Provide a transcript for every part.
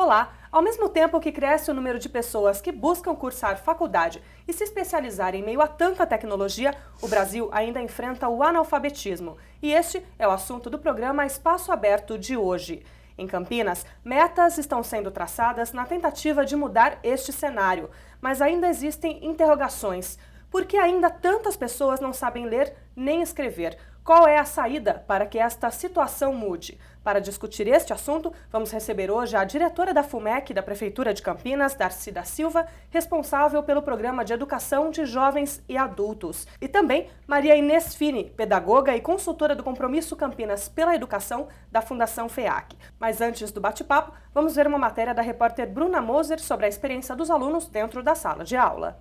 Olá! Ao mesmo tempo que cresce o número de pessoas que buscam cursar faculdade e se especializar em meio a tanta tecnologia, o Brasil ainda enfrenta o analfabetismo. E este é o assunto do programa Espaço Aberto de hoje. Em Campinas, metas estão sendo traçadas na tentativa de mudar este cenário, mas ainda existem interrogações. Por que ainda tantas pessoas não sabem ler nem escrever? Qual é a saída para que esta situação mude? Para discutir este assunto, vamos receber hoje a diretora da FUMEC da Prefeitura de Campinas, Darcy da Silva, responsável pelo Programa de Educação de Jovens e Adultos. E também Maria Inês Fini, pedagoga e consultora do Compromisso Campinas pela Educação da Fundação FEAC. Mas antes do bate-papo, vamos ver uma matéria da repórter Bruna Moser sobre a experiência dos alunos dentro da sala de aula.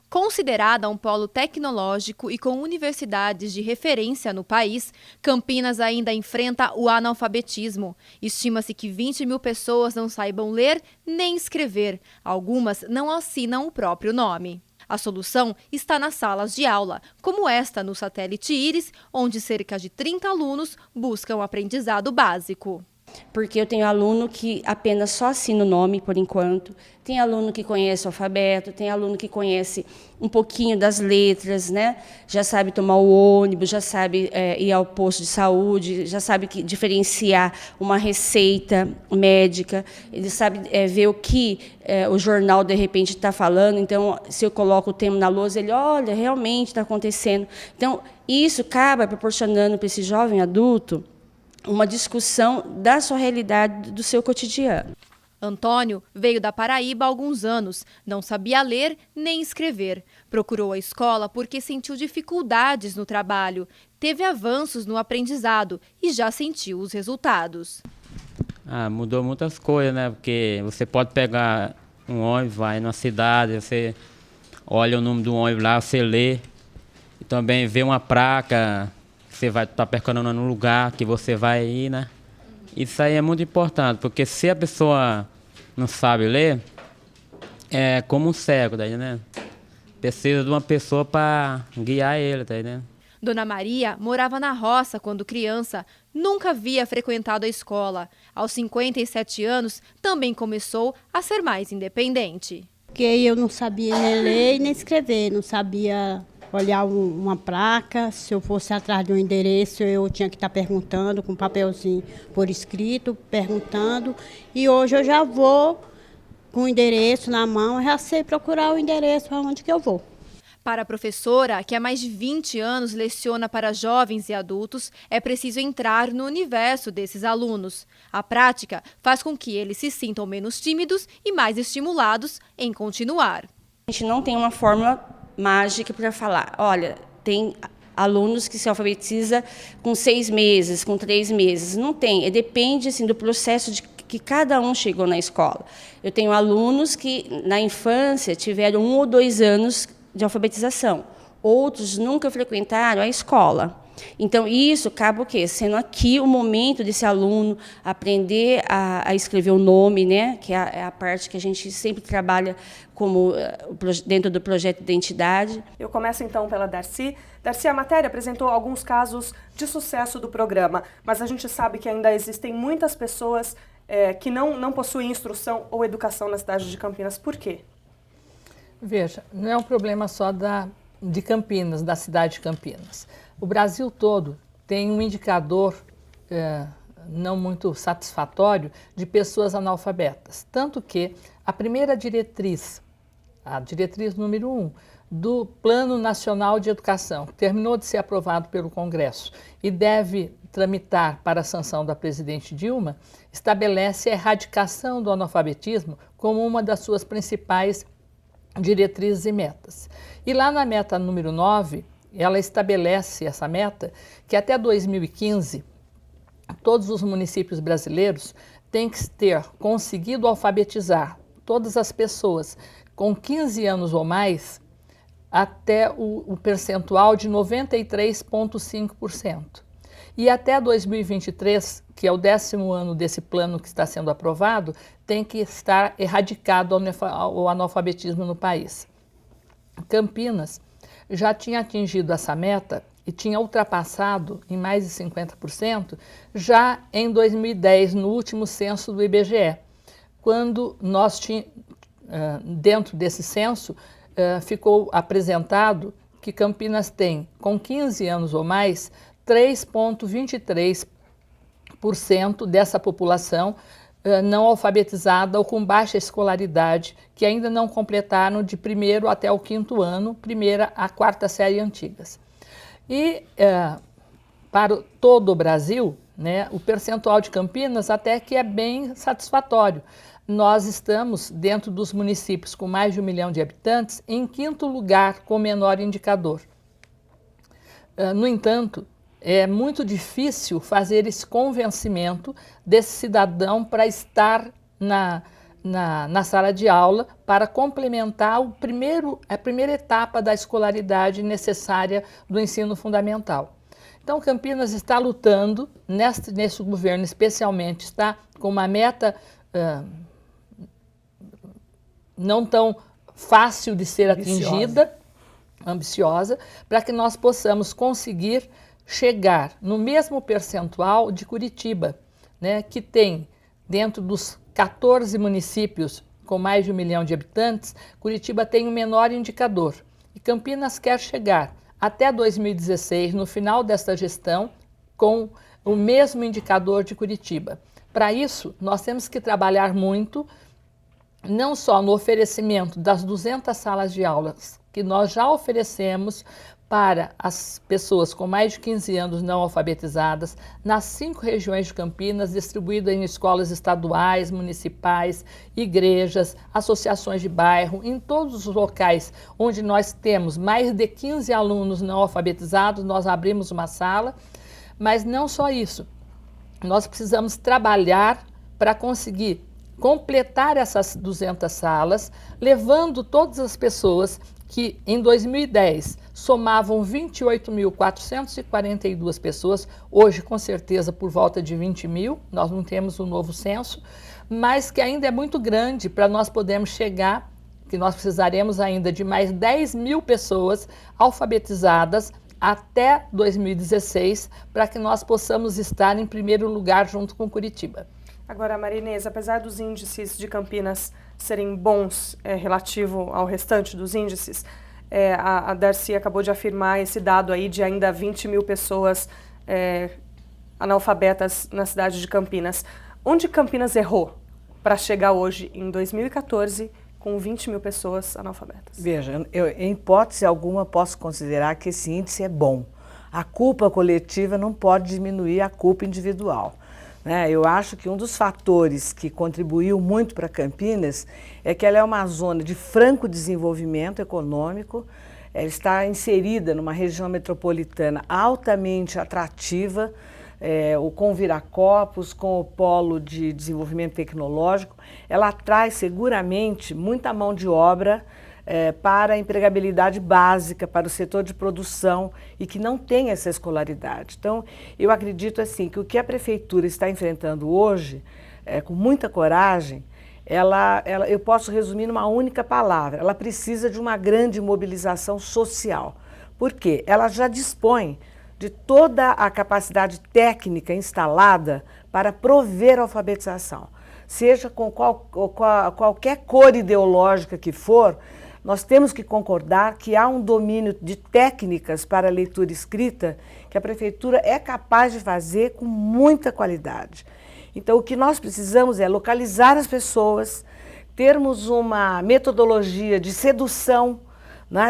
Considerada um polo tecnológico e com universidades de referência no país, Campinas ainda enfrenta o analfabetismo. Estima-se que 20 mil pessoas não saibam ler nem escrever. Algumas não assinam o próprio nome. A solução está nas salas de aula, como esta no Satélite Íris, onde cerca de 30 alunos buscam aprendizado básico. Porque eu tenho aluno que apenas só assina o nome, por enquanto. Tem aluno que conhece o alfabeto, tem aluno que conhece um pouquinho das letras, né? Já sabe tomar o ônibus, já sabe ir ao posto de saúde, já sabe diferenciar uma receita médica, ele sabe ver o que o jornal, de repente, está falando. Então, se eu coloco o tema na lousa, ele, olha, realmente está acontecendo. Então, isso acaba proporcionando para esse jovem adulto uma discussão da sua realidade, do seu cotidiano. Antônio veio da Paraíba há alguns anos, não sabia ler nem escrever. Procurou a escola porque sentiu dificuldades no trabalho, teve avanços no aprendizado e já sentiu os resultados. Mudou muitas coisas, né? Porque você pode pegar um ônibus, vai numa cidade, você olha o nome do ônibus lá, você lê, e também vê uma placa. Você vai estar percorrendo no lugar que você vai ir, né? Isso aí é muito importante, porque se a pessoa não sabe ler, é como um cego, tá entendendo? Precisa de uma pessoa para guiar ele, tá entendendo? Dona Maria morava na roça quando criança, nunca havia frequentado a escola. Aos 57 anos, também começou a ser mais independente. Porque eu não sabia nem ler nem escrever, não sabia olhar uma placa. Se eu fosse atrás de um endereço, eu tinha que estar perguntando com um papelzinho por escrito, perguntando. E hoje eu já vou com o endereço na mão, eu já sei procurar o endereço aonde que eu vou. Para a professora, que há mais de 20 anos leciona para jovens e adultos, é preciso entrar no universo desses alunos. A prática faz com que eles se sintam menos tímidos e mais estimulados em continuar. A gente não tem uma fórmula mágica para falar, olha, tem alunos que se alfabetiza com 6 meses, com 3 meses. Não tem, depende assim, do processo de que cada um chegou na escola. Eu tenho alunos que na infância tiveram 1 ou 2 anos de alfabetização, outros nunca frequentaram a escola. Então, isso acaba o quê? Sendo aqui o momento desse aluno aprender a escrever o nome, né? Que é a parte que a gente sempre trabalha como dentro do projeto de identidade. Eu começo então pela Darcy. Darcy, a matéria apresentou alguns casos de sucesso do programa, mas a gente sabe que ainda existem muitas pessoas que não possuem instrução ou educação na cidade de Campinas. Por quê? Veja, não é um problema só de Campinas, da cidade de Campinas. O Brasil todo tem um indicador não muito satisfatório de pessoas analfabetas. Tanto que a primeira diretriz, a diretriz número 1, do Plano Nacional de Educação, que terminou de ser aprovado pelo Congresso e deve tramitar para a sanção da presidente Dilma, estabelece a erradicação do analfabetismo como uma das suas principais diretrizes e metas. E lá na meta número 9, ela estabelece essa meta que até 2015, todos os municípios brasileiros têm que ter conseguido alfabetizar todas as pessoas com 15 anos ou mais até o percentual de 93,5%. E até 2023, que é o 10º ano desse plano que está sendo aprovado, tem que estar erradicado o analfabetismo no país. Campinas já tinha atingido essa meta e tinha ultrapassado em mais de 50% já em 2010, no último censo do IBGE. quando nós dentro desse censo ficou apresentado que Campinas tem, com 15 anos ou mais, 3,23% dessa população não alfabetizada ou com baixa escolaridade, que ainda não completaram de 1º até o 5º ano, 1ª a 4ª série antigas. E para todo o Brasil, né, o percentual de Campinas até que é bem satisfatório. Nós estamos, dentro dos municípios com mais de 1 milhão de habitantes, em 5º lugar com menor indicador. No entanto, é muito difícil fazer esse convencimento desse cidadão para estar na sala de aula para complementar a primeira etapa da escolaridade necessária do ensino fundamental. Então, Campinas está lutando, nesse governo especialmente, está com uma meta não tão fácil de ser atingida, ambiciosa, para que nós possamos conseguir chegar no mesmo percentual de Curitiba, né, que tem, dentro dos 14 municípios com mais de 1 milhão de habitantes, Curitiba tem o menor indicador. E Campinas quer chegar até 2016, no final desta gestão, com o mesmo indicador de Curitiba. Para isso, nós temos que trabalhar muito, não só no oferecimento das 200 salas de aulas que nós já oferecemos para as pessoas com mais de 15 anos não alfabetizadas, nas 5 regiões de Campinas, distribuídas em escolas estaduais, municipais, igrejas, associações de bairro, em todos os locais onde nós temos mais de 15 alunos não alfabetizados, nós abrimos uma sala, mas não só isso. Nós precisamos trabalhar para conseguir completar essas 200 salas, levando todas as pessoas que em 2010 somavam 28.442 pessoas, hoje com certeza por volta de 20 mil, nós não temos um novo censo, mas que ainda é muito grande para nós podermos chegar, que nós precisaremos ainda de mais 10 mil pessoas alfabetizadas até 2016, para que nós possamos estar em primeiro lugar junto com Curitiba. Agora, Maria Inês, apesar dos índices de Campinas serem bons relativo ao restante dos índices, a Darcy acabou de afirmar esse dado aí de ainda 20 mil pessoas analfabetas na cidade de Campinas. Onde Campinas errou para chegar hoje, em 2014, com 20 mil pessoas analfabetas? Veja, eu, em hipótese alguma, posso considerar que esse índice é bom. A culpa coletiva não pode diminuir a culpa individual. Eu acho que um dos fatores que contribuiu muito para Campinas é que ela é uma zona de franco desenvolvimento econômico, ela está inserida numa região metropolitana altamente atrativa, com Viracopos, com o polo de desenvolvimento tecnológico, ela atrai seguramente muita mão de obra para a empregabilidade básica, para o setor de produção e que não tem essa escolaridade. Então, eu acredito assim que o que a prefeitura está enfrentando hoje, com muita coragem, eu posso resumir numa única palavra: ela precisa de uma grande mobilização social. Por quê? Ela já dispõe de toda a capacidade técnica instalada para prover a alfabetização. Seja com qualquer cor ideológica que for, nós temos que concordar que há um domínio de técnicas para a leitura e escrita que a prefeitura é capaz de fazer com muita qualidade. Então, o que nós precisamos é localizar as pessoas, termos uma metodologia de sedução,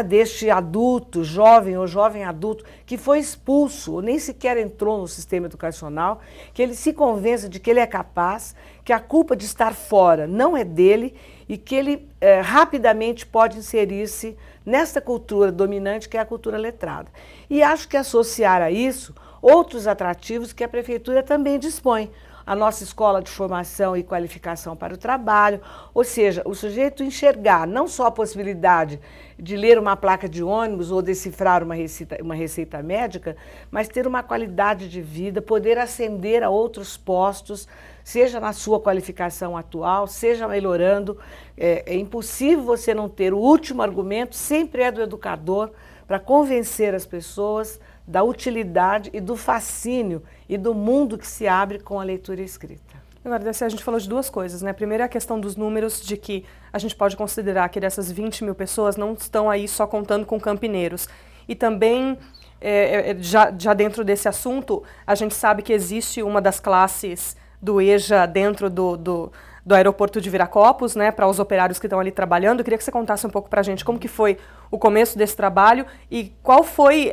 deste adulto, jovem ou jovem adulto, que foi expulso ou nem sequer entrou no sistema educacional, que ele se convença de que ele é capaz, que a culpa de estar fora não é dele e que ele rapidamente pode inserir-se nesta cultura dominante que é a cultura letrada. E acho que associar a isso outros atrativos que a prefeitura também dispõe. A nossa escola de formação e qualificação para o trabalho, ou seja, o sujeito enxergar não só a possibilidade de ler uma placa de ônibus ou decifrar uma receita médica, mas ter uma qualidade de vida, poder ascender a outros postos, seja na sua qualificação atual, seja melhorando. É impossível você não ter o último argumento, sempre é do educador, para convencer as pessoas da utilidade e do fascínio e do mundo que se abre com a leitura e escrita. Agora, Daci, a gente falou de duas coisas, né? Primeiro é a questão dos números, de que a gente pode considerar que dessas 20 mil pessoas não estão aí só contando com campineiros. E também, já dentro desse assunto, a gente sabe que existe uma das classes do EJA dentro do aeroporto de Viracopos, né, para os operários que estão ali trabalhando. Eu queria que você contasse um pouco para a gente como que foi o começo desse trabalho e qual foi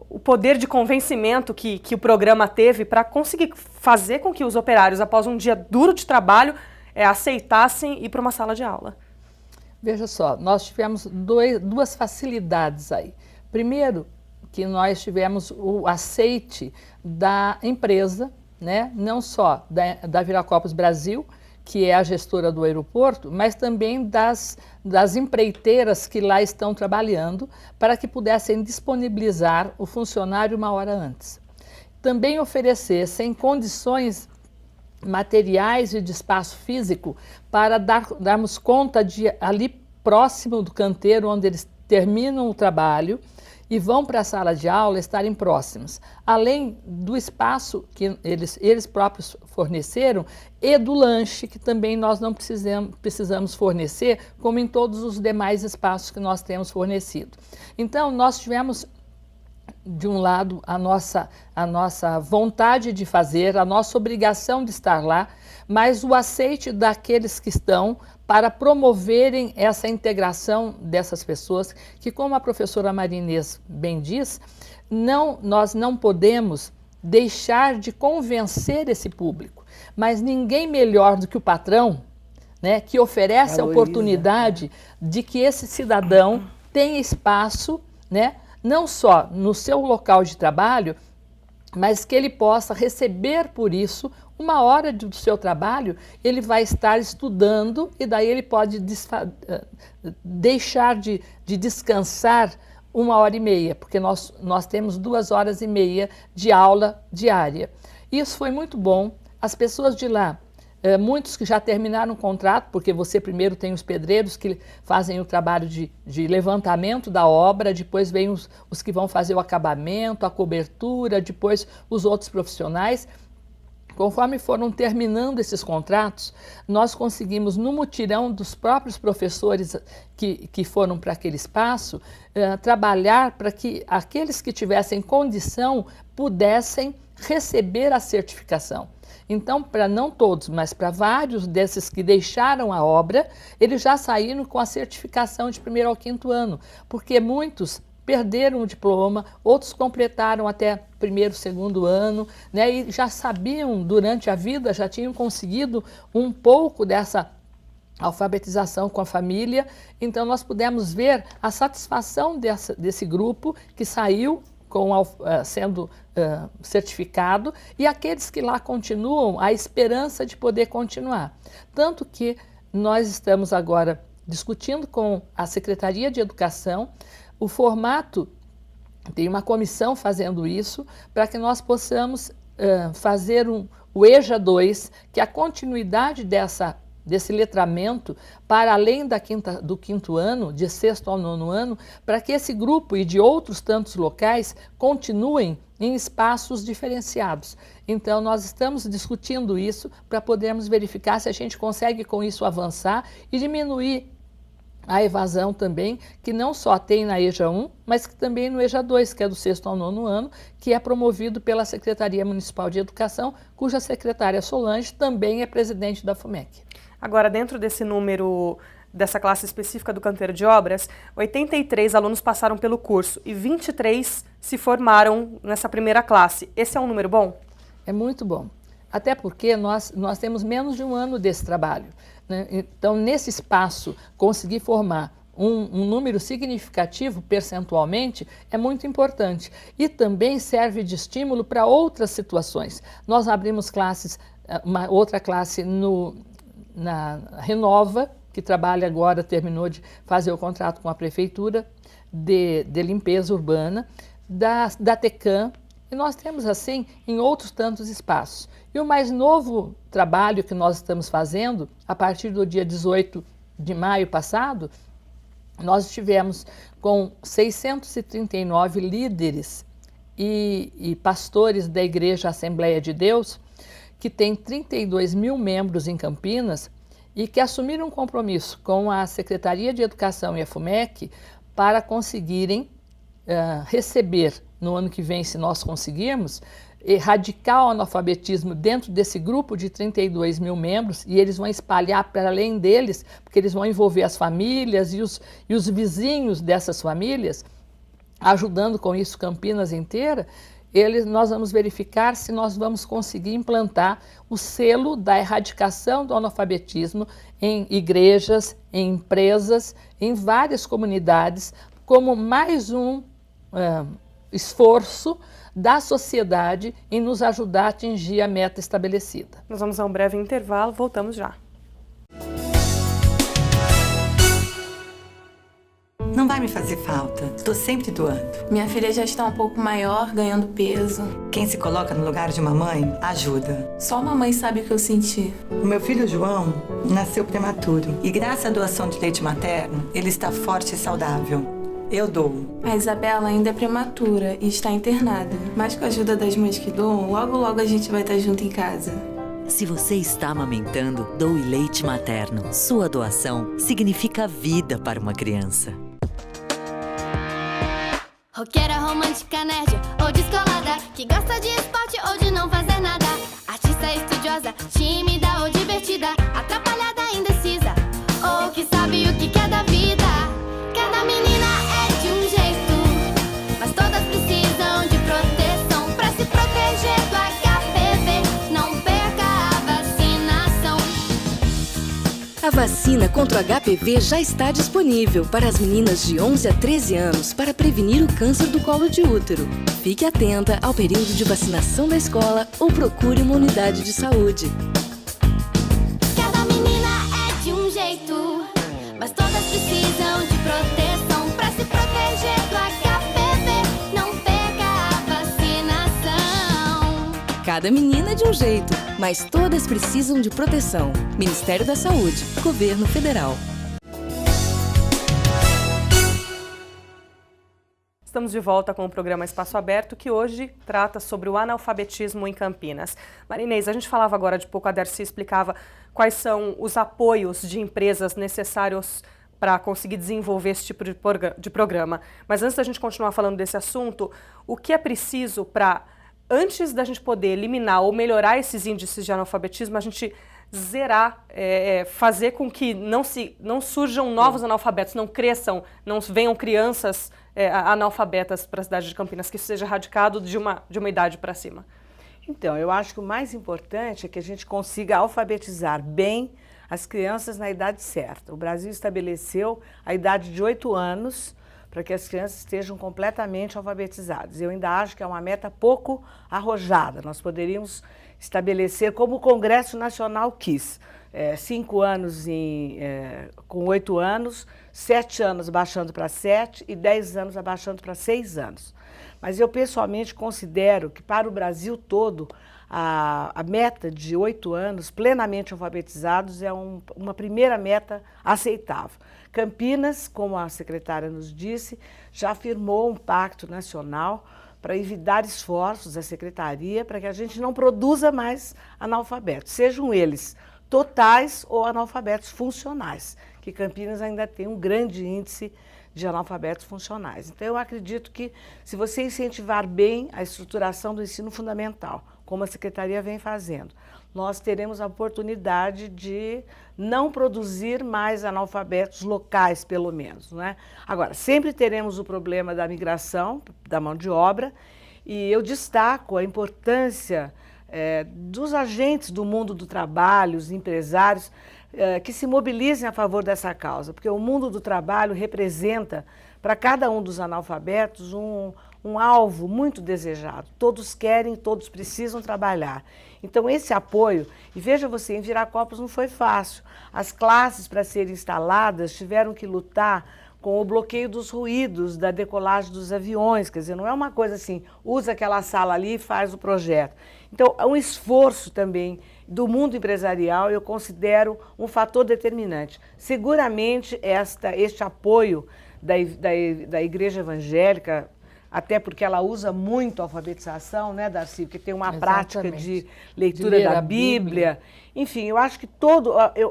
o poder de convencimento que o programa teve para conseguir fazer com que os operários, após um dia duro de trabalho, aceitassem ir para uma sala de aula. Veja só, nós tivemos duas facilidades aí. Primeiro, que nós tivemos o aceite da empresa, né, não só da Viracopos Brasil, que é a gestora do aeroporto, mas também das empreiteiras que lá estão trabalhando, para que pudessem disponibilizar o funcionário uma hora antes. Também oferecessem condições materiais e de espaço físico para darmos conta de ali próximo do canteiro onde eles terminam o trabalho e vão para a sala de aula estarem próximos, além do espaço que eles próprios forneceram e do lanche, que também nós não precisamos fornecer, como em todos os demais espaços que nós temos fornecido. Então, nós tivemos, de um lado, a nossa vontade de fazer, a nossa obrigação de estar lá, mas o aceite daqueles que estão para promoverem essa integração dessas pessoas, que, como a professora Maria Inês bem diz, nós não podemos deixar de convencer esse público, mas ninguém melhor do que o patrão, né, que oferece a oportunidade de que esse cidadão tenha espaço, né, não só no seu local de trabalho, mas que ele possa receber por isso uma hora do seu trabalho, ele vai estar estudando e daí ele pode deixar de descansar 1h30, porque nós temos 2h30 de aula diária. Isso foi muito bom. As pessoas de lá, muitos que já terminaram o contrato, porque você primeiro tem os pedreiros que fazem o trabalho de levantamento da obra, depois vem os que vão fazer o acabamento, a cobertura, depois os outros profissionais. Conforme foram terminando esses contratos, nós conseguimos, no mutirão dos próprios professores que foram para aquele espaço, trabalhar para que aqueles que tivessem condição pudessem receber a certificação. Então, para não todos, mas para vários desses que deixaram a obra, eles já saíram com a certificação de 1º ao 5º ano, porque muitos perderam o diploma, outros completaram até 1º, 2º ano, né, e já sabiam durante a vida, já tinham conseguido um pouco dessa alfabetização com a família. Então nós pudemos ver a satisfação desse grupo que saiu sendo certificado e aqueles que lá continuam, a esperança de poder continuar. Tanto que nós estamos agora discutindo com a Secretaria de Educação o formato, tem uma comissão fazendo isso, para que nós possamos fazer o EJA 2, que é a continuidade desse letramento para além do 5º ano, de 6º ao 9º ano, para que esse grupo e de outros tantos locais continuem em espaços diferenciados. Então, nós estamos discutindo isso para podermos verificar se a gente consegue com isso avançar e diminuir a evasão também, que não só tem na EJA 1, mas que também no EJA 2, que é do 6º ao 9º ano, que é promovido pela Secretaria Municipal de Educação, cuja secretária Solange também é presidente da FUMEC. Agora, dentro desse número, dessa classe específica do canteiro de obras, 83 alunos passaram pelo curso e 23 se formaram nessa primeira classe. Esse é um número bom? É muito bom. Até porque nós temos menos de um ano desse trabalho, né? Então, nesse espaço, conseguir formar um número significativo percentualmente é muito importante. E também serve de estímulo para outras situações. Nós abrimos classes, uma outra classe na Renova, que trabalha agora, terminou de fazer o contrato com a Prefeitura de limpeza urbana, da TECAM, e nós temos assim em outros tantos espaços. E o mais novo trabalho que nós estamos fazendo, a partir do dia 18 de maio passado, nós estivemos com 639 líderes e pastores da Igreja Assembleia de Deus, que tem 32 mil membros em Campinas e que assumiram um compromisso com a Secretaria de Educação e a FUMEC para conseguirem receber, no ano que vem, se nós conseguirmos, erradicar o analfabetismo dentro desse grupo de 32 mil membros, e eles vão espalhar para além deles, porque eles vão envolver as famílias e os vizinhos dessas famílias, ajudando com isso Campinas inteira. Nós vamos verificar se nós vamos conseguir implantar o selo da erradicação do analfabetismo em igrejas, em empresas, em várias comunidades, como mais um esforço da sociedade em nos ajudar a atingir a meta estabelecida. Nós vamos a um breve intervalo, voltamos já. Não vai me fazer falta. Estou sempre doando. Minha filha já está um pouco maior, ganhando peso. Quem se coloca no lugar de uma mãe, ajuda. Só a mamãe sabe o que eu senti. O meu filho João nasceu prematuro. E graças à doação de leite materno, ele está forte e saudável. Eu dou. A Isabela ainda é prematura e está internada. Mas com a ajuda das mães que doam, logo logo a gente vai estar junto em casa. Se você está amamentando, doe leite materno. Sua doação significa vida para uma criança. Roqueira, romântica, nerd ou descolada, que gosta de esporte ou de não fazer nada. Artista estudiosa, tímida ou divertida, atrapalhada, indecisa, ou que sabe o que quer da vida. Cada menina é de um jeito, mas todas precisam de proteção. Pra se proteger do HPV, não perca a vacinação. A vacina contra o HPV já está disponível para as meninas de 11 a 13 anos para prevenir o câncer do colo de útero. Fique atenta ao período de vacinação da escola ou procure uma unidade de saúde. Cada menina é de um jeito, mas todas precisam de proteção. Pra se proteger do HPV, não perca a vacinação. Cada menina é de um jeito, mas todas precisam de proteção. Ministério da Saúde, Governo Federal. Estamos de volta com o programa Espaço Aberto, que hoje trata sobre o analfabetismo em Campinas. Maria Inês, a gente falava agora de pouco, a Darcy explicava quais são os apoios de empresas necessários para conseguir desenvolver esse tipo de programa. Mas antes da gente continuar falando desse assunto, o que é preciso para, antes da gente poder eliminar ou melhorar esses índices de analfabetismo, a gente zerar, fazer com que não surjam novos analfabetos, não cresçam, não venham crianças analfabetas para a cidade de Campinas, que isso seja erradicado de uma idade para cima? Então, eu acho que o mais importante é que a gente consiga alfabetizar bem as crianças na idade certa. O Brasil estabeleceu a idade de 8 anos para que as crianças estejam completamente alfabetizadas. Eu ainda acho que é uma meta pouco arrojada. Nós poderíamos estabelecer, como o Congresso Nacional quis, 5 anos com 8 anos, 7 anos abaixando para 7 e 10 anos abaixando para 6 anos. Mas eu pessoalmente considero que para o Brasil todo a meta de 8 anos plenamente alfabetizados é uma primeira meta aceitável. Campinas, como a secretária nos disse, já firmou um pacto nacional para evitar esforços da secretaria para que a gente não produza mais analfabetos, sejam eles totais ou analfabetos funcionais, que Campinas ainda tem um grande índice de analfabetos funcionais. Então, eu acredito que, se você incentivar bem a estruturação do ensino fundamental, como a Secretaria vem fazendo, nós teremos a oportunidade de não produzir mais analfabetos locais, pelo menos, não é? Agora, sempre teremos o problema da migração, da mão de obra, e eu destaco a importância dos agentes do mundo do trabalho, os empresários, que se mobilizem a favor dessa causa, porque o mundo do trabalho representa, para cada um dos analfabetos, um alvo muito desejado. Todos querem, todos precisam trabalhar. Então, esse apoio, e veja você, em Viracopos não foi fácil. As classes, para serem instaladas, tiveram que lutar com o bloqueio dos ruídos, da decolagem dos aviões, quer dizer, não é uma coisa assim, usa aquela sala ali e faz o projeto. Então, é um esforço também do mundo empresarial, eu considero um fator determinante. Seguramente, este apoio da Igreja Evangélica até porque ela usa muito a alfabetização, né, Darcy? Porque tem uma Exatamente. prática de leitura De ler da a Bíblia. Enfim, eu acho que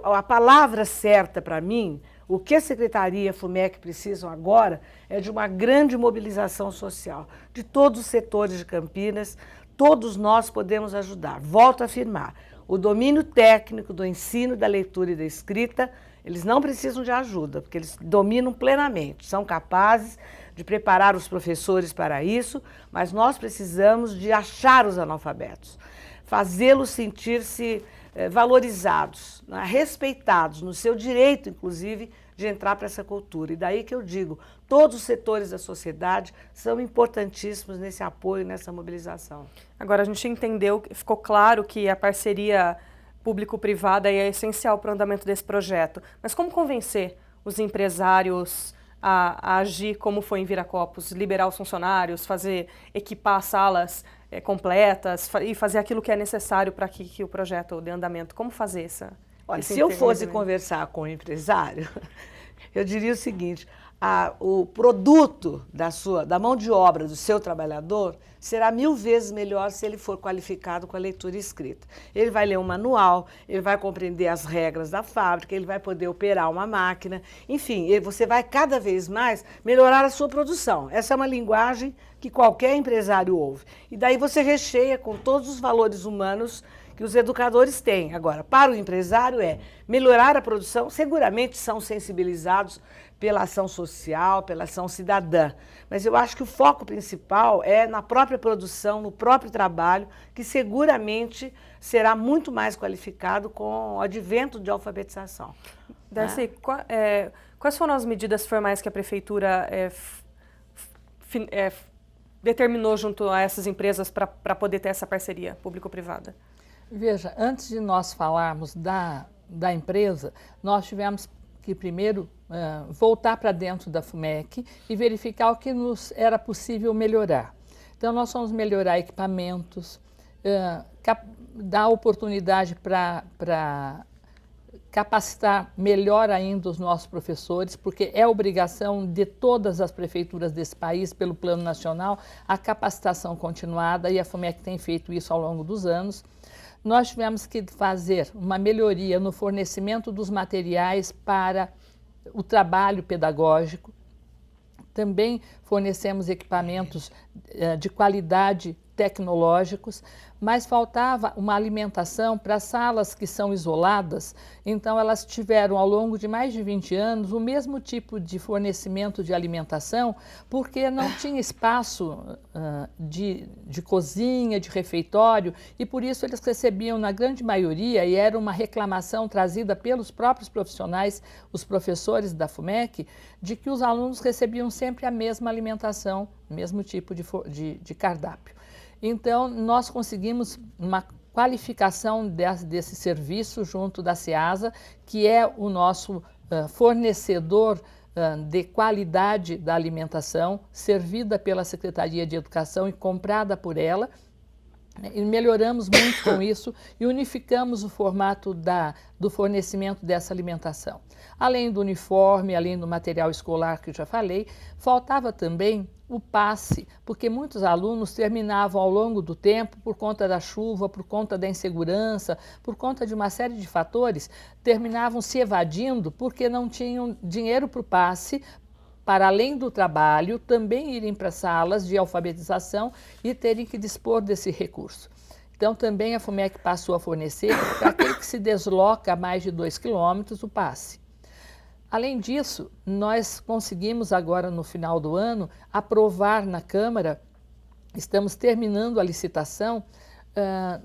a palavra certa para mim, o que a Secretaria FUMEC precisam agora é de uma grande mobilização social de todos os setores de Campinas. Todos nós podemos ajudar. Volto a afirmar, o domínio técnico do ensino, da leitura e da escrita, eles não precisam de ajuda, porque eles dominam plenamente, são capazes de preparar os professores para isso, mas nós precisamos de achar os analfabetos, fazê-los sentir-se valorizados, né, respeitados no seu direito, inclusive, de entrar para essa cultura. E daí que eu digo, todos os setores da sociedade são importantíssimos nesse apoio, nessa mobilização. Agora, a gente entendeu, ficou claro que a parceria público-privada é essencial para o andamento desse projeto. Mas como convencer os empresários a agir como foi em Viracopos, liberar os funcionários, equipar salas completas e fazer aquilo que é necessário para que o projeto dê andamento? Como fazer essa? Olha, se eu fosse conversar com o empresário, eu diria o seguinte, o produto da mão de obra do seu trabalhador será 1000 vezes melhor se ele for qualificado com a leitura e escrita. Ele vai ler um manual, ele vai compreender as regras da fábrica, ele vai poder operar uma máquina, enfim, você vai cada vez mais melhorar a sua produção. Essa é uma linguagem que qualquer empresário ouve. E daí você recheia com todos os valores humanos que os educadores têm. Agora, para o empresário melhorar a produção, seguramente são sensibilizados pela ação social, pela ação cidadã. Mas eu acho que o foco principal é na própria produção, no próprio trabalho, que seguramente será muito mais qualificado com o advento de alfabetização. Darcy, quais foram as medidas formais que a Prefeitura determinou junto a essas empresas para poder ter essa parceria público-privada? Veja, antes de nós falarmos da empresa, nós tivemos que primeiro voltar para dentro da FUMEC e verificar o que nos era possível melhorar. Então, nós vamos melhorar equipamentos, dar oportunidade para capacitar melhor ainda os nossos professores, porque é obrigação de todas as prefeituras desse país, pelo Plano Nacional, a capacitação continuada, e a FUMEC tem feito isso ao longo dos anos. Nós tivemos que fazer uma melhoria no fornecimento dos materiais para o trabalho pedagógico. Também fornecemos equipamentos de qualidade tecnológicos, mas faltava uma alimentação para salas que são isoladas. Então, elas tiveram, ao longo de mais de 20 anos, o mesmo tipo de fornecimento de alimentação, porque não tinha espaço de cozinha, de refeitório, e por isso eles recebiam, na grande maioria, e era uma reclamação trazida pelos próprios profissionais, os professores da FUMEC, de que os alunos recebiam sempre a mesma alimentação, mesmo tipo de cardápio. Então, nós conseguimos uma qualificação desse serviço junto da SEASA, que é o nosso fornecedor de qualidade da alimentação, servida pela Secretaria de Educação e comprada por ela. E melhoramos muito com isso e unificamos o formato do fornecimento dessa alimentação. Além do uniforme, além do material escolar que eu já falei, faltava também o passe, porque muitos alunos terminavam ao longo do tempo, por conta da chuva, por conta da insegurança, por conta de uma série de fatores, terminavam se evadindo porque não tinham dinheiro para o passe, para além do trabalho, também irem para salas de alfabetização e terem que dispor desse recurso. Então, também a FUMEC passou a fornecer para aquele que se desloca a mais de 2 quilômetros o passe. Além disso, nós conseguimos agora, no final do ano, aprovar na Câmara, estamos terminando a licitação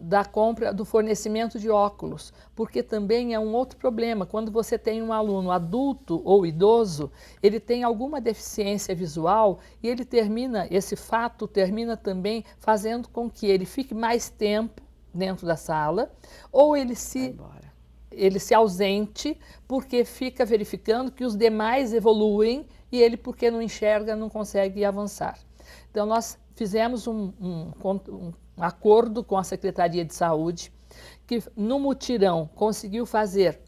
da compra do fornecimento de óculos, porque também é um outro problema. Quando você tem um aluno adulto ou idoso, ele tem alguma deficiência visual e esse fato termina também fazendo com que ele fique mais tempo dentro da sala, ou ele se ausente, porque fica verificando que os demais evoluem e ele, porque não enxerga, não consegue avançar. Então, nós fizemos um acordo com a Secretaria de Saúde, que no mutirão conseguiu fazer,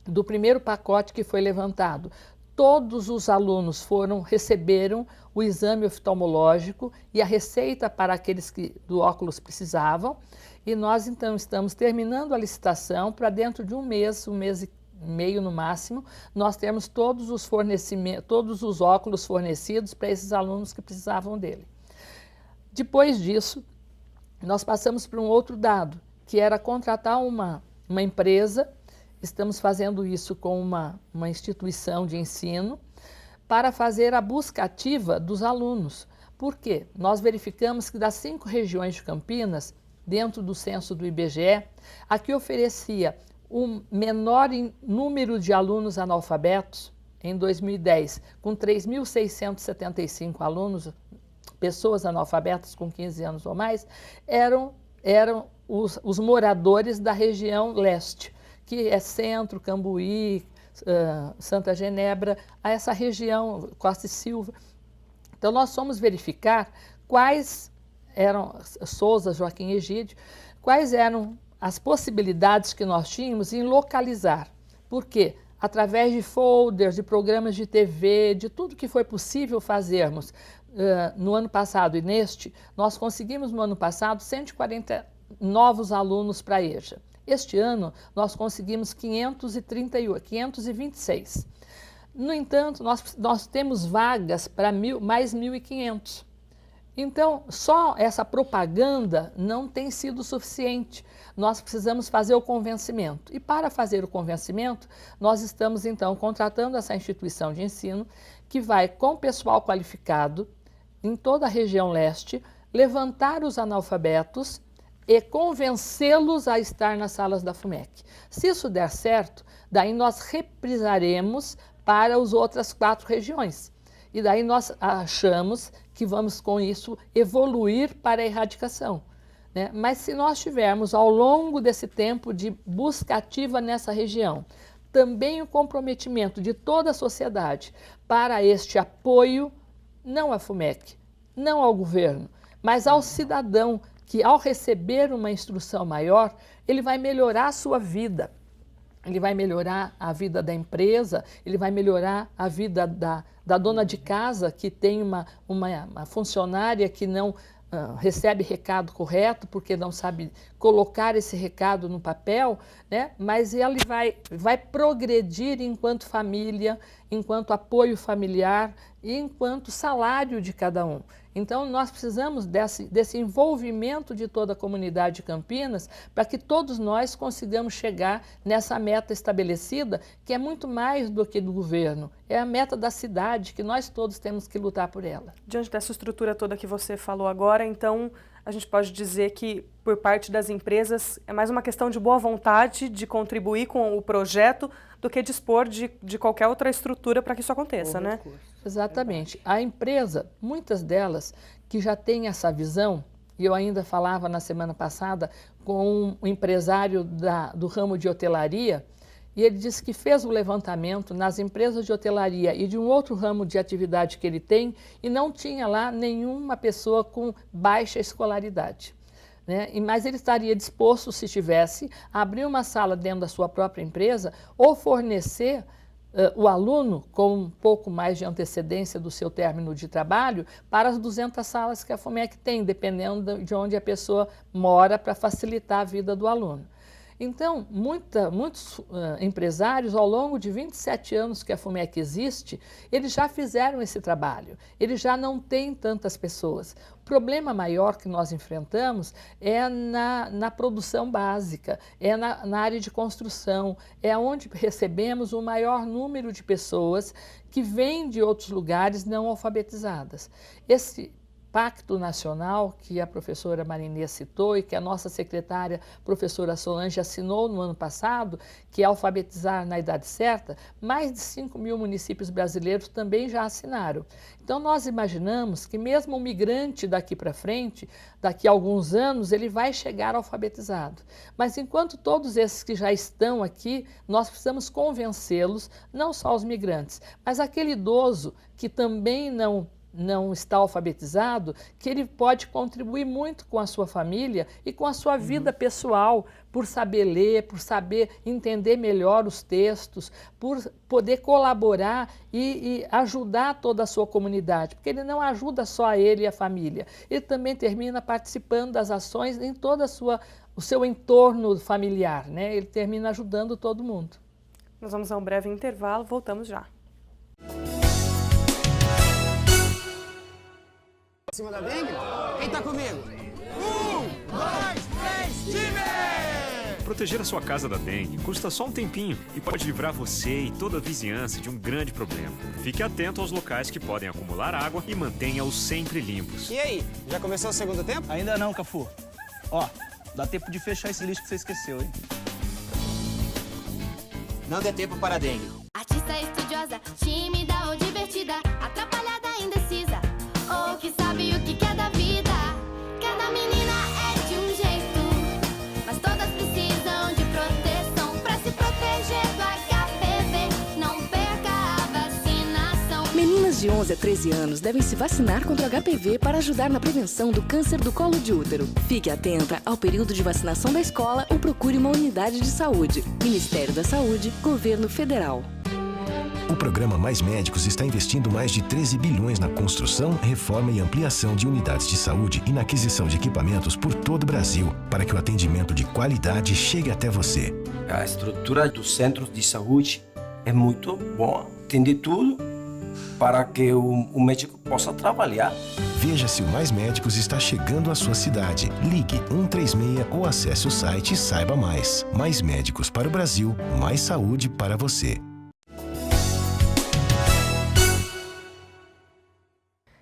do primeiro pacote que foi levantado, todos os alunos receberam o exame oftalmológico e a receita para aqueles que do óculos precisavam. E nós, então, estamos terminando a licitação para dentro de um mês e meio no máximo, nós temos todos os óculos fornecidos para esses alunos que precisavam dele. Depois disso, nós passamos para um outro dado, que era contratar uma empresa. Estamos fazendo isso com uma instituição de ensino para fazer a busca ativa dos alunos. Por quê? Nós verificamos que das 5 regiões de Campinas, dentro do censo do IBGE, a que oferecia o menor número de alunos analfabetos, em 2010, com 3.675 alunos, pessoas analfabetas com 15 anos ou mais, eram os moradores da região leste, que é Centro, Cambuí, Santa Genebra, a essa região, Costa e Silva. Então, nós fomos verificar quais eram, Souza, Joaquim e Egídio, quais eram as possibilidades que nós tínhamos em localizar. Por quê? Através de folders, de programas de TV, de tudo que foi possível fazermos no ano passado e neste, nós conseguimos no ano passado 140 novos alunos para a EJA. Este ano, nós conseguimos 526. No entanto, nós temos vagas para mais 1.500. Então, só essa propaganda não tem sido suficiente. Nós precisamos fazer o convencimento. E para fazer o convencimento, nós estamos, então, contratando essa instituição de ensino que vai, com pessoal qualificado, em toda a região leste, levantar os analfabetos e convencê-los a estar nas salas da FUMEC. Se isso der certo, daí nós reprisaremos para as outras 4 regiões. E daí nós achamos que vamos, com isso, evoluir para a erradicação, né? Mas se nós tivermos, ao longo desse tempo de busca ativa nessa região, também o comprometimento de toda a sociedade para este apoio, não à FUMEC, não ao governo, mas ao cidadão, que ao receber uma instrução maior, ele vai melhorar a sua vida. Ele vai melhorar a vida da empresa, ele vai melhorar a vida da dona de casa, que tem uma funcionária que não recebe recado correto, porque não sabe colocar esse recado no papel, né? Mas ele vai progredir enquanto família, enquanto apoio familiar e enquanto salário de cada um. Então, nós precisamos desse envolvimento de toda a comunidade de Campinas para que todos nós consigamos chegar nessa meta estabelecida, que é muito mais do que do governo, é a meta da cidade, que nós todos temos que lutar por ela. Diante dessa estrutura toda que você falou agora, então, a gente pode dizer que, por parte das empresas, é mais uma questão de boa vontade de contribuir com o projeto do que dispor de qualquer outra estrutura para que isso aconteça, né? Exatamente. A empresa, muitas delas, que já têm essa visão, e eu ainda falava na semana passada com um empresário do ramo de hotelaria, e ele disse que fez o levantamento nas empresas de hotelaria e de um outro ramo de atividade que ele tem, e não tinha lá nenhuma pessoa com baixa escolaridade, né? Mas ele estaria disposto, se tivesse, a abrir uma sala dentro da sua própria empresa ou fornecer o aluno com um pouco mais de antecedência do seu término de trabalho para as 200 salas que a FUMEC tem, dependendo de onde a pessoa mora, para facilitar a vida do aluno. Então, muitos empresários, ao longo de 27 anos que a FUMEC existe, eles já fizeram esse trabalho, eles já não têm tantas pessoas. O problema maior que nós enfrentamos é na produção básica, é na área de construção, é onde recebemos o maior número de pessoas que vêm de outros lugares não alfabetizadas. Esse Pacto Nacional, que a professora Marinês citou e que a nossa secretária, professora Solange, assinou no ano passado, que é alfabetizar na idade certa, mais de 5.000 municípios brasileiros também já assinaram. Então, nós imaginamos que mesmo o migrante daqui para frente, daqui a alguns anos, ele vai chegar alfabetizado. Mas enquanto todos esses que já estão aqui, nós precisamos convencê-los, não só os migrantes, mas aquele idoso que também não não está alfabetizado, que ele pode contribuir muito com a sua família e com a sua vida pessoal, por saber ler, por saber entender melhor os textos, por poder colaborar e ajudar toda a sua comunidade, porque ele não ajuda só ele e a família, ele também termina participando das ações em todo o seu entorno familiar, né? Ele termina ajudando todo mundo. Nós vamos a um breve intervalo, voltamos já. Em cima da dengue? Quem tá comigo? 1, 2, 3, time! Proteger a sua casa da dengue custa só um tempinho e pode livrar você e toda a vizinhança de um grande problema. Fique atento aos locais que podem acumular água e mantenha-os sempre limpos. E aí, já começou o segundo tempo? Ainda não, Cafu. Ó, dá tempo de fechar esse lixo que você esqueceu, hein? Não dê tempo para a dengue. Artista estudiosa, tímida ou divertida, atrapalhada, indecisa, ou que sabe o que quer da vida. Cada menina é de um jeito, mas todas precisam de proteção pra se proteger do HPV. Não perca a vacinação. Meninas de 11 a 13 anos devem se vacinar contra o HPV para ajudar na prevenção do câncer do colo de útero. Fique atenta ao período de vacinação da escola ou procure uma unidade de saúde. Ministério da Saúde, Governo Federal. O programa Mais Médicos está investindo mais de 13 bilhões na construção, reforma e ampliação de unidades de saúde e na aquisição de equipamentos por todo o Brasil, para que o atendimento de qualidade chegue até você. A estrutura dos centros de saúde é muito boa. Tem de tudo para que o médico possa trabalhar. Veja se o Mais Médicos está chegando à sua cidade. Ligue 136 ou acesse o site e saiba mais. Mais Médicos para o Brasil, mais saúde para você.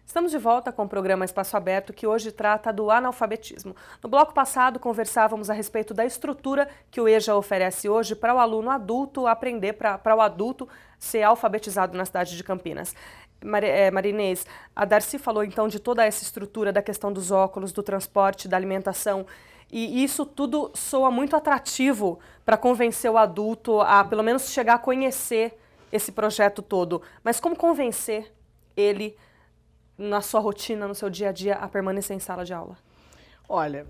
Estamos de volta com o programa Espaço Aberto, que hoje trata do analfabetismo. No bloco passado, conversávamos a respeito da estrutura que o EJA oferece hoje para o aluno adulto aprender, para o adulto ser alfabetizado na cidade de Campinas. Marinês, a Darcy falou então de toda essa estrutura, da questão dos óculos, do transporte, da alimentação, e isso tudo soa muito atrativo para convencer o adulto a, pelo menos, chegar a conhecer esse projeto todo. Mas como convencer ele, na sua rotina, no seu dia a dia, a permanecer em sala de aula? Olha,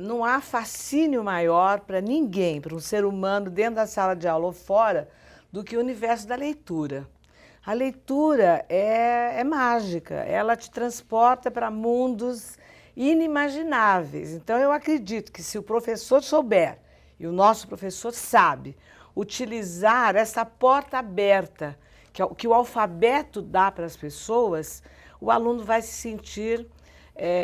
não há fascínio maior para ninguém, para um ser humano dentro da sala de aula ou fora, do que o universo da leitura. A leitura é mágica, ela te transporta para mundos inimagináveis. Então, eu acredito que se o professor souber, e o nosso professor sabe, utilizar essa porta aberta que o alfabeto dá para as pessoas, o aluno vai se sentir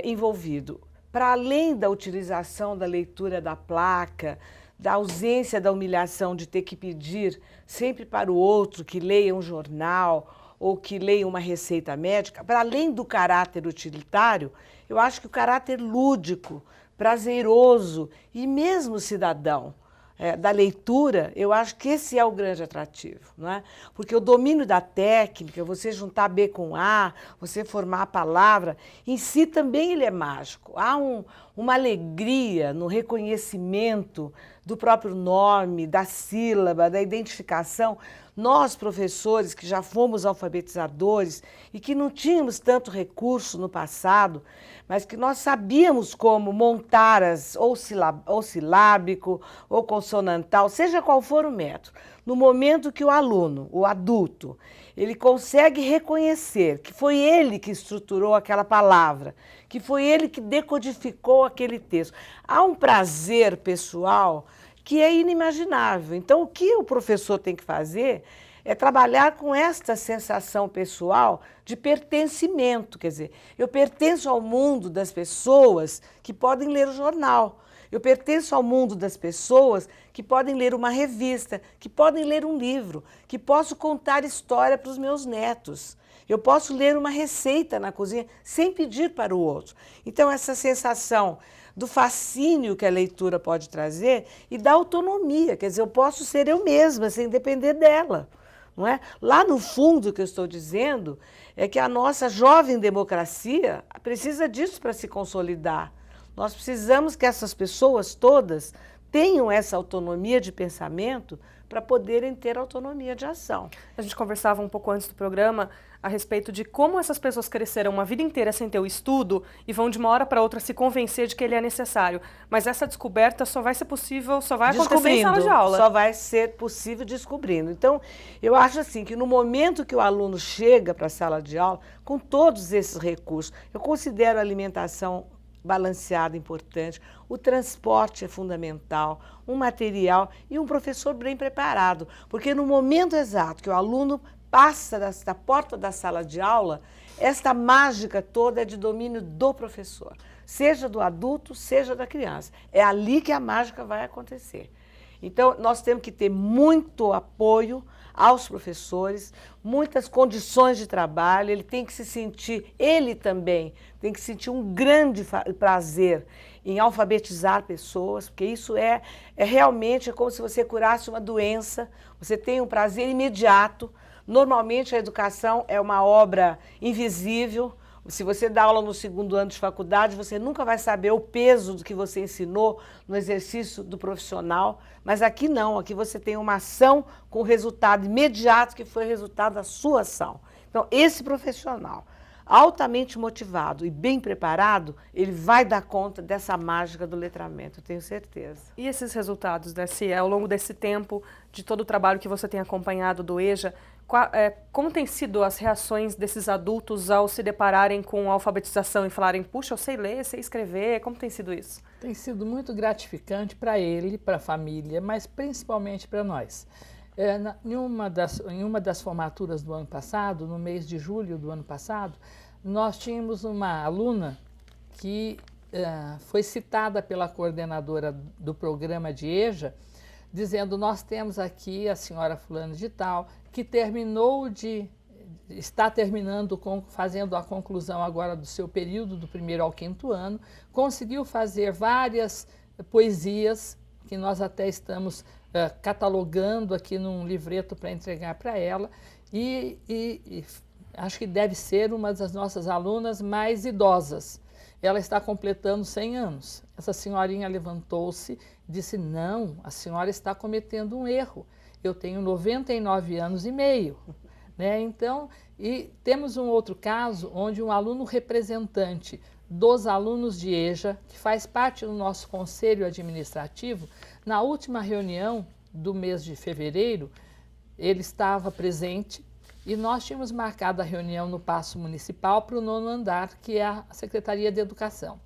envolvido. Para além da utilização da leitura da placa, da ausência da humilhação de ter que pedir sempre para o outro que leia um jornal ou que leia uma receita médica, para além do caráter utilitário, eu acho que o caráter lúdico, prazeroso e mesmo cidadão da leitura, eu acho que esse é o grande atrativo, não é? Porque o domínio da técnica, você juntar B com A, você formar a palavra, em si também ele é mágico. Há uma alegria no reconhecimento do próprio nome, da sílaba, da identificação. Nós, professores, que já fomos alfabetizadores e que não tínhamos tanto recurso no passado, mas que nós sabíamos como montar ou silábico, ou consonantal, seja qual for o método. No momento que o aluno, o adulto, ele consegue reconhecer que foi ele que estruturou aquela palavra, que foi ele que decodificou aquele texto. Há um prazer pessoal que é inimaginável. Então, o que o professor tem que fazer é trabalhar com esta sensação pessoal de pertencimento. Quer dizer, eu pertenço ao mundo das pessoas que podem ler o jornal. Eu pertenço ao mundo das pessoas que podem ler uma revista, que podem ler um livro, que posso contar história para os meus netos. Eu posso ler uma receita na cozinha sem pedir para o outro. Então, essa sensação do fascínio que a leitura pode trazer e da autonomia, quer dizer, eu posso ser eu mesma, sem depender dela. Não é? Lá no fundo, o que eu estou dizendo é que a nossa jovem democracia precisa disso para se consolidar. Nós precisamos que essas pessoas todas tenham essa autonomia de pensamento para poderem ter autonomia de ação. A gente conversava um pouco antes do programa a respeito de como essas pessoas cresceram uma vida inteira sem ter o estudo e vão de uma hora para outra se convencer de que ele é necessário. Mas essa descoberta só vai ser possível, só vai acontecer em sala de aula. Só vai ser possível descobrindo. Então, eu acho assim que no momento que o aluno chega para a sala de aula, com todos esses recursos, eu considero a alimentação balanceada importante, o transporte é fundamental, um material e um professor bem preparado, porque no momento exato que o aluno passa da porta da sala de aula, esta mágica toda é de domínio do professor, seja do adulto, seja da criança. É ali que a mágica vai acontecer. Então, nós temos que ter muito apoio aos professores, muitas condições de trabalho, ele tem que se sentir, ele também tem que sentir um grande prazer em alfabetizar pessoas, porque isso é realmente como se você curasse uma doença, você tem um prazer imediato. Normalmente a educação é uma obra invisível. Se você dá aula no segundo ano de faculdade, você nunca vai saber o peso do que você ensinou no exercício do profissional, mas aqui não, aqui você tem uma ação com resultado imediato, que foi o resultado da sua ação. Então, esse profissional, altamente motivado e bem preparado, ele vai dar conta dessa mágica do letramento, eu tenho certeza. E esses resultados, ao longo desse tempo, de todo o trabalho que você tem acompanhado do EJA, como tem sido as reações desses adultos ao se depararem com a alfabetização e falarem, puxa, eu sei ler, sei escrever, como tem sido isso? Tem sido muito gratificante para ele, para a família, mas principalmente para nós. Em uma das formaturas do ano passado, no mês de julho do ano passado, nós tínhamos uma aluna que foi citada pela coordenadora do programa de EJA, dizendo, nós temos aqui a senhora fulana de tal, que está terminando, fazendo a conclusão agora do seu período, do 1º ao 5º ano, conseguiu fazer várias poesias, que nós até estamos catalogando aqui num livreto para entregar para ela, e acho que deve ser uma das nossas alunas mais idosas. Ela está completando 100 anos. Essa senhorinha levantou-se e disse, não, a senhora está cometendo um erro. Eu tenho 99 anos e meio. Né? Então, e temos um outro caso onde um aluno representante dos alunos de EJA, que faz parte do nosso conselho administrativo, na última reunião do mês de fevereiro, ele estava presente e nós tínhamos marcado a reunião no Paço Municipal para o 9º andar, que é a Secretaria de Educação.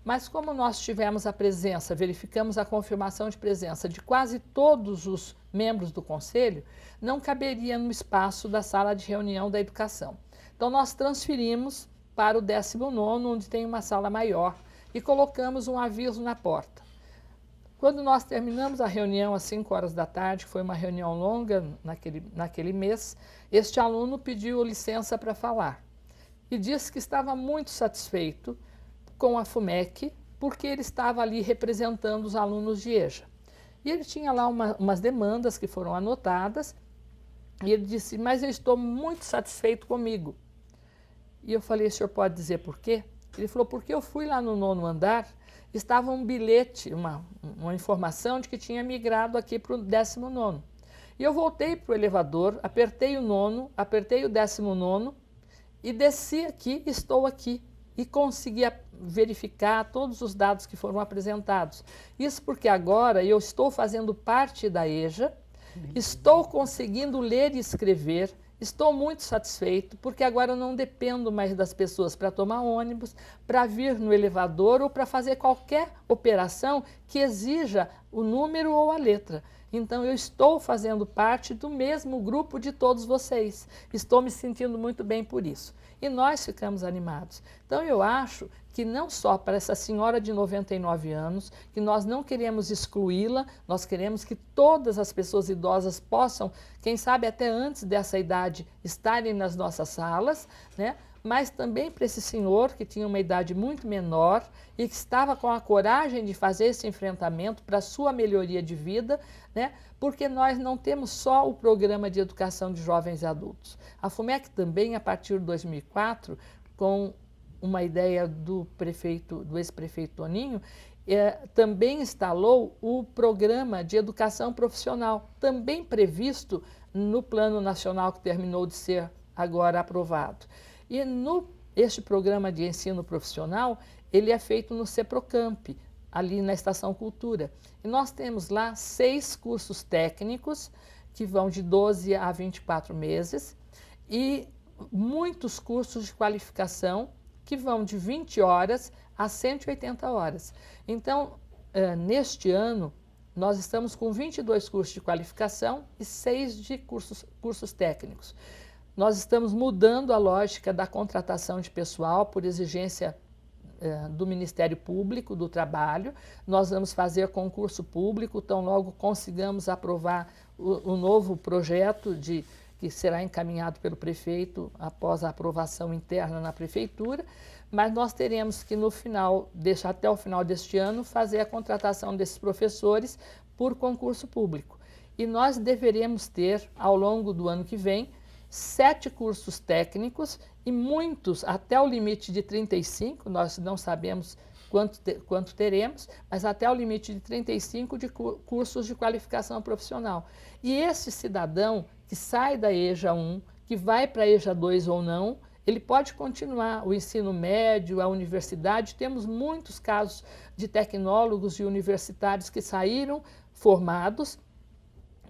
Mas como nós tivemos a presença, verificamos a confirmação de presença de quase todos os membros do Conselho, não caberia no espaço da sala de reunião da educação. Então nós transferimos para o 19º, onde tem uma sala maior, e colocamos um aviso na porta. Quando nós terminamos a reunião às 5 horas da tarde, que foi uma reunião longa naquele mês, este aluno pediu licença para falar e disse que estava muito satisfeito com a FUMEC, porque ele estava ali representando os alunos de EJA. E ele tinha lá umas demandas que foram anotadas, e ele disse, mas eu estou muito satisfeito comigo. E eu falei, o senhor pode dizer por quê? Ele falou, porque eu fui lá no 9º andar, estava um bilhete, uma informação de que tinha migrado aqui para o 19º. E eu voltei para o elevador, apertei o 9º, apertei o 19º e desci aqui, estou aqui. E consegui verificar todos os dados que foram apresentados. Isso porque agora eu estou fazendo parte da EJA, estou conseguindo ler e escrever, estou muito satisfeito, porque agora eu não dependo mais das pessoas para tomar ônibus, para vir no elevador ou para fazer qualquer operação que exija o número ou a letra. Então, eu estou fazendo parte do mesmo grupo de todos vocês. Estou me sentindo muito bem por isso. E nós ficamos animados. Então, eu acho que não só para essa senhora de 99 anos, que nós não queremos excluí-la, nós queremos que todas as pessoas idosas possam, quem sabe até antes dessa idade, estarem nas nossas salas, né? Mas também para esse senhor que tinha uma idade muito menor e que estava com a coragem de fazer esse enfrentamento para a sua melhoria de vida, né? Porque nós não temos só o programa de educação de jovens e adultos. A FUMEC também, a partir de 2004, com uma ideia do ex-prefeito Toninho, também instalou o programa de educação profissional, também previsto no Plano Nacional que terminou de ser agora aprovado. E este programa de ensino profissional, ele é feito no CEPROCAMP, ali na Estação Cultura. E nós temos lá 6 cursos técnicos, que vão de 12 a 24 meses, e muitos cursos de qualificação, que vão de 20 horas a 180 horas. Então, neste ano, nós estamos com 22 cursos de qualificação e 6 de cursos técnicos. Nós estamos mudando a lógica da contratação de pessoal por exigência do Ministério Público do Trabalho. Nós vamos fazer concurso público, tão logo consigamos aprovar o novo projeto que será encaminhado pelo prefeito após a aprovação interna na prefeitura, mas nós teremos que até o final deste ano, fazer a contratação desses professores por concurso público. E nós deveremos ter, ao longo do ano que vem, 7 cursos técnicos e muitos, até o limite de 35, nós não sabemos quanto teremos, mas até o limite de 35 de cursos de qualificação profissional. E esse cidadão que sai da EJA 1, que vai para a EJA 2 ou não, ele pode continuar o ensino médio, a universidade. Temos muitos casos de tecnólogos e universitários que saíram formados,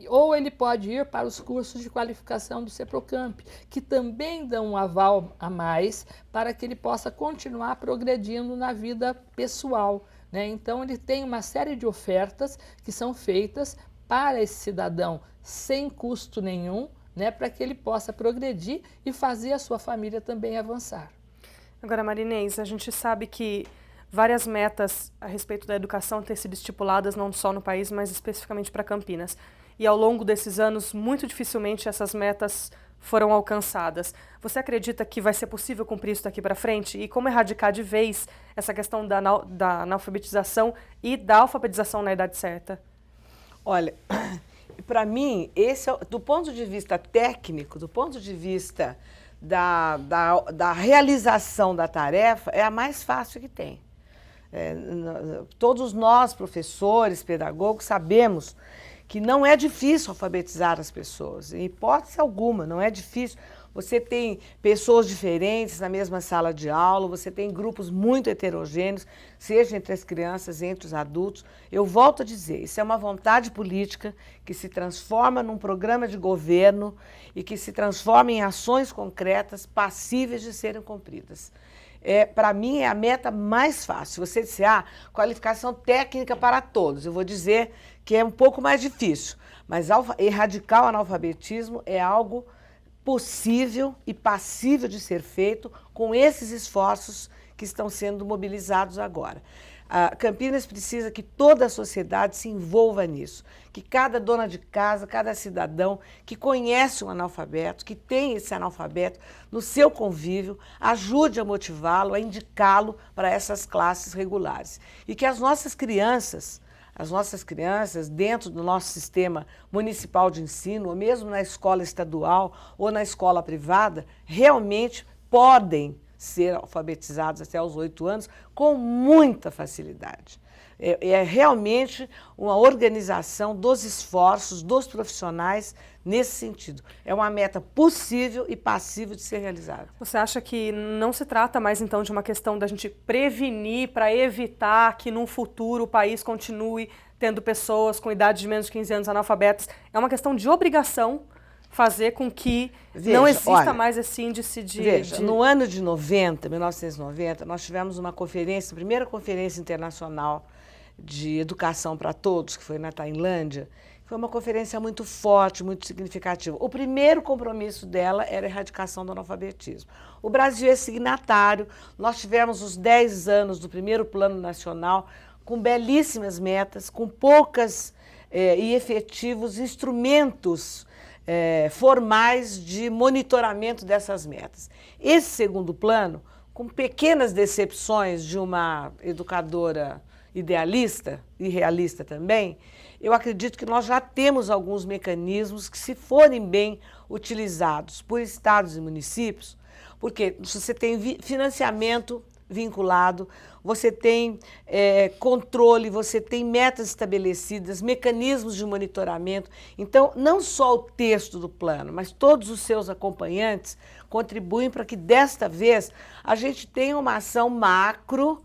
ou ele pode ir para os cursos de qualificação do CEPROCAMP, que também dão um aval a mais para que ele possa continuar progredindo na vida pessoal, né? Então, ele tem uma série de ofertas que são feitas para esse cidadão sem custo nenhum, né, para que ele possa progredir e fazer a sua família também avançar. Agora, Marinês, a gente sabe que várias metas a respeito da educação têm sido estipuladas não só no país, mas especificamente para Campinas. E ao longo desses anos, muito dificilmente essas metas foram alcançadas. Você acredita que vai ser possível cumprir isso daqui para frente? E como erradicar de vez essa questão da analfabetização e da alfabetização na idade certa? Olha, para mim, esse é, do ponto de vista técnico, do ponto de vista da realização da tarefa, é a mais fácil que tem. Todos nós, professores, pedagogos, sabemos que não é difícil alfabetizar as pessoas, em hipótese alguma, não é difícil. Você tem pessoas diferentes na mesma sala de aula, você tem grupos muito heterogêneos, seja entre as crianças, entre os adultos. Eu volto a dizer, isso é uma vontade política que se transforma num programa de governo e que se transforma em ações concretas passíveis de serem cumpridas. Para mim, é a meta mais fácil. Você disser, qualificação técnica para todos. Eu vou dizer que é um pouco mais difícil, mas erradicar o analfabetismo é algo possível e passível de ser feito com esses esforços que estão sendo mobilizados agora. Campinas precisa que toda a sociedade se envolva nisso, que cada dona de casa, cada cidadão que conhece um analfabeto, que tem esse analfabeto no seu convívio, ajude a motivá-lo, a indicá-lo para essas classes regulares. E que as nossas crianças, dentro do nosso sistema municipal de ensino, ou mesmo na escola estadual ou na escola privada, realmente podem ser alfabetizados até os 8 anos com muita facilidade. É realmente uma organização dos esforços dos profissionais nesse sentido. É uma meta possível e passível de ser realizada. Você acha que não se trata mais, então, de uma questão da gente prevenir para evitar que, num futuro, o país continue tendo pessoas com idade de menos de 15 anos analfabetas? É uma questão de obrigação fazer com que não exista mais esse índice de... no ano de 1990, nós tivemos uma conferência, a primeira conferência internacional de educação para todos, que foi na Tailândia. Foi uma conferência muito forte, muito significativa. O primeiro compromisso dela era a erradicação do analfabetismo. O Brasil é signatário, nós tivemos os 10 anos do primeiro Plano Nacional, com belíssimas metas, com poucas e efetivos instrumentos formais de monitoramento dessas metas. Esse segundo plano, com pequenas decepções de uma educadora idealista e realista também, eu acredito que nós já temos alguns mecanismos que, se forem bem utilizados por estados e municípios, porque você tem financiamento vinculado, você tem controle, você tem metas estabelecidas, mecanismos de monitoramento. Então, não só o texto do plano, mas todos os seus acompanhantes contribuem para que, desta vez, a gente tenha uma ação macro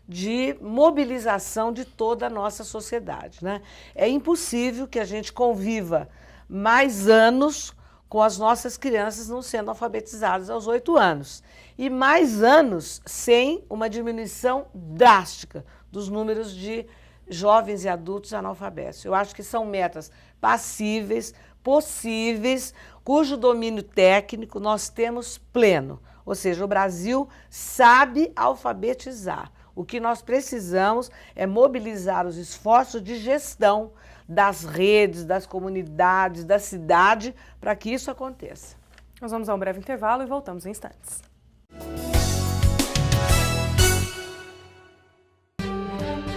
de mobilização de toda a nossa sociedade, né? É impossível que a gente conviva mais anos com as nossas crianças não sendo alfabetizadas aos 8 anos. E mais anos sem uma diminuição drástica dos números de jovens e adultos analfabetos. Eu acho que são metas passíveis, possíveis, cujo domínio técnico nós temos pleno. Ou seja, o Brasil sabe alfabetizar. O que nós precisamos é mobilizar os esforços de gestão das redes, das comunidades, da cidade, para que isso aconteça. Nós vamos a um breve intervalo e voltamos em instantes.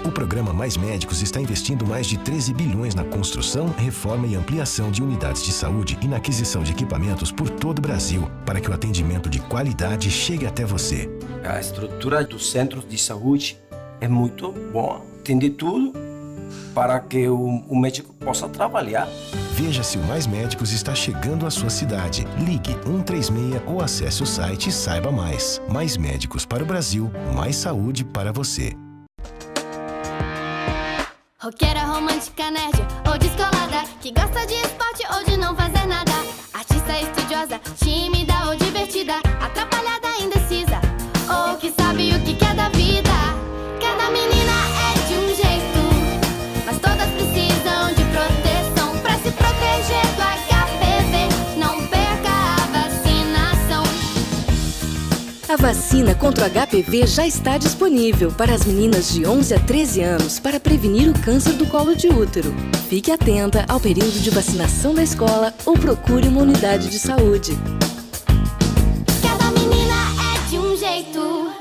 O programa Mais Médicos está investindo mais de 13 bilhões na construção, reforma e ampliação de unidades de saúde e na aquisição de equipamentos por todo o Brasil, para que o atendimento de qualidade chegue até você. A estrutura dos centros de saúde é muito boa. Tem de tudo para que o médico possa trabalhar. Veja se o Mais Médicos está chegando à sua cidade. Ligue 136 ou acesse o site e saiba mais. Mais Médicos para o Brasil, mais saúde para você. Roqueira, romântica, nerd ou descolada, que gosta de esporte ou de não fazer nada. Artista estudiosa, tímida ou divertida, atrapalhada, indecisa, ou que sabe o que quer da vida. Cada menina é de um jeito, mas todas precisam de proteção pra se proteger do HPV. Não perca a vacinação. A vacina contra o HPV já está disponível para as meninas de 11 a 13 anos para prevenir o câncer do colo de útero. Fique atenta ao período de vacinação da escola ou procure uma unidade de saúde. Cada menina é de um jeito,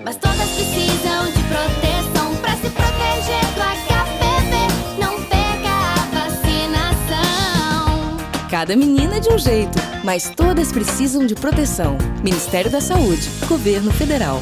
mas todas precisam de proteção pra se proteger do HPV. Não perca a vacinação. Cada menina é de um jeito, mas todas precisam de proteção. Ministério da Saúde, Governo Federal.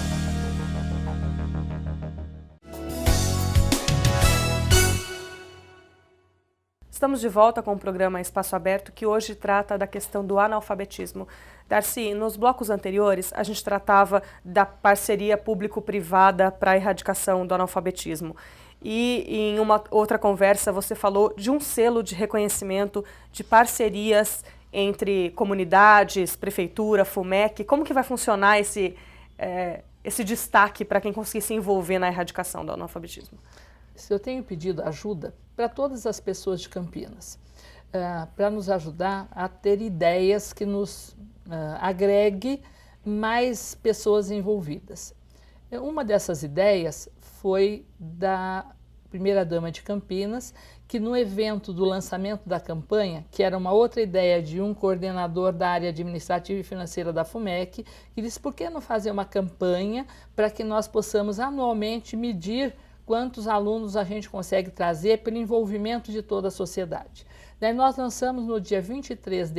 Estamos de volta com o programa Espaço Aberto, que hoje trata da questão do analfabetismo. Darcy, nos blocos anteriores, a gente tratava da parceria público-privada para a erradicação do analfabetismo. E em uma outra conversa, você falou de um selo de reconhecimento de parcerias entre comunidades, prefeitura, FUMEC. Como que vai funcionar esse destaque para quem conseguir se envolver na erradicação do analfabetismo? Eu tenho pedido ajuda para todas as pessoas de Campinas, para nos ajudar a ter ideias que nos agregue mais pessoas envolvidas. Uma dessas ideias foi da primeira-dama de Campinas, que no evento do lançamento da campanha, que era uma outra ideia de um coordenador da área administrativa e financeira da FUMEC, que disse: por que não fazer uma campanha para que nós possamos anualmente medir quantos alunos a gente consegue trazer pelo envolvimento de toda a sociedade. Daí nós lançamos no dia 23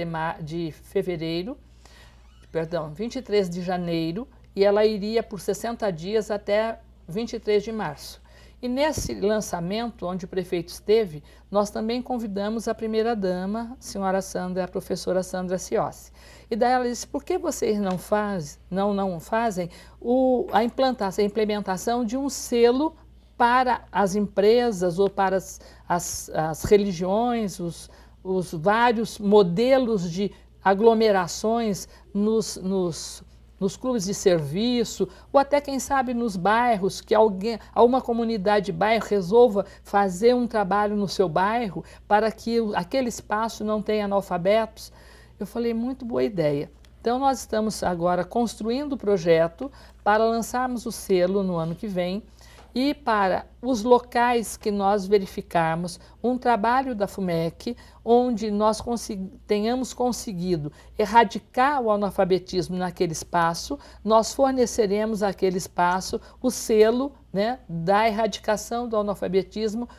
de janeiro, e ela iria por 60 dias até 23 de março. E nesse lançamento, onde o prefeito esteve, nós também convidamos a primeira-dama, a professora Sandra Ciossi. E daí ela disse: por que vocês não fazem a implementação de um selo para as empresas ou para as religiões, os vários modelos de aglomerações nos clubes de serviço, ou até, quem sabe, nos bairros, que alguma comunidade de bairro resolva fazer um trabalho no seu bairro para que aquele espaço não tenha analfabetos. Eu falei: muito boa ideia. Então, nós estamos agora construindo o projeto para lançarmos o selo no ano que vem. E para os locais que nós verificarmos um trabalho da FUMEC, onde nós tenhamos conseguido erradicar o analfabetismo naquele espaço, nós forneceremos àquele espaço o selo, né, da erradicação do analfabetismo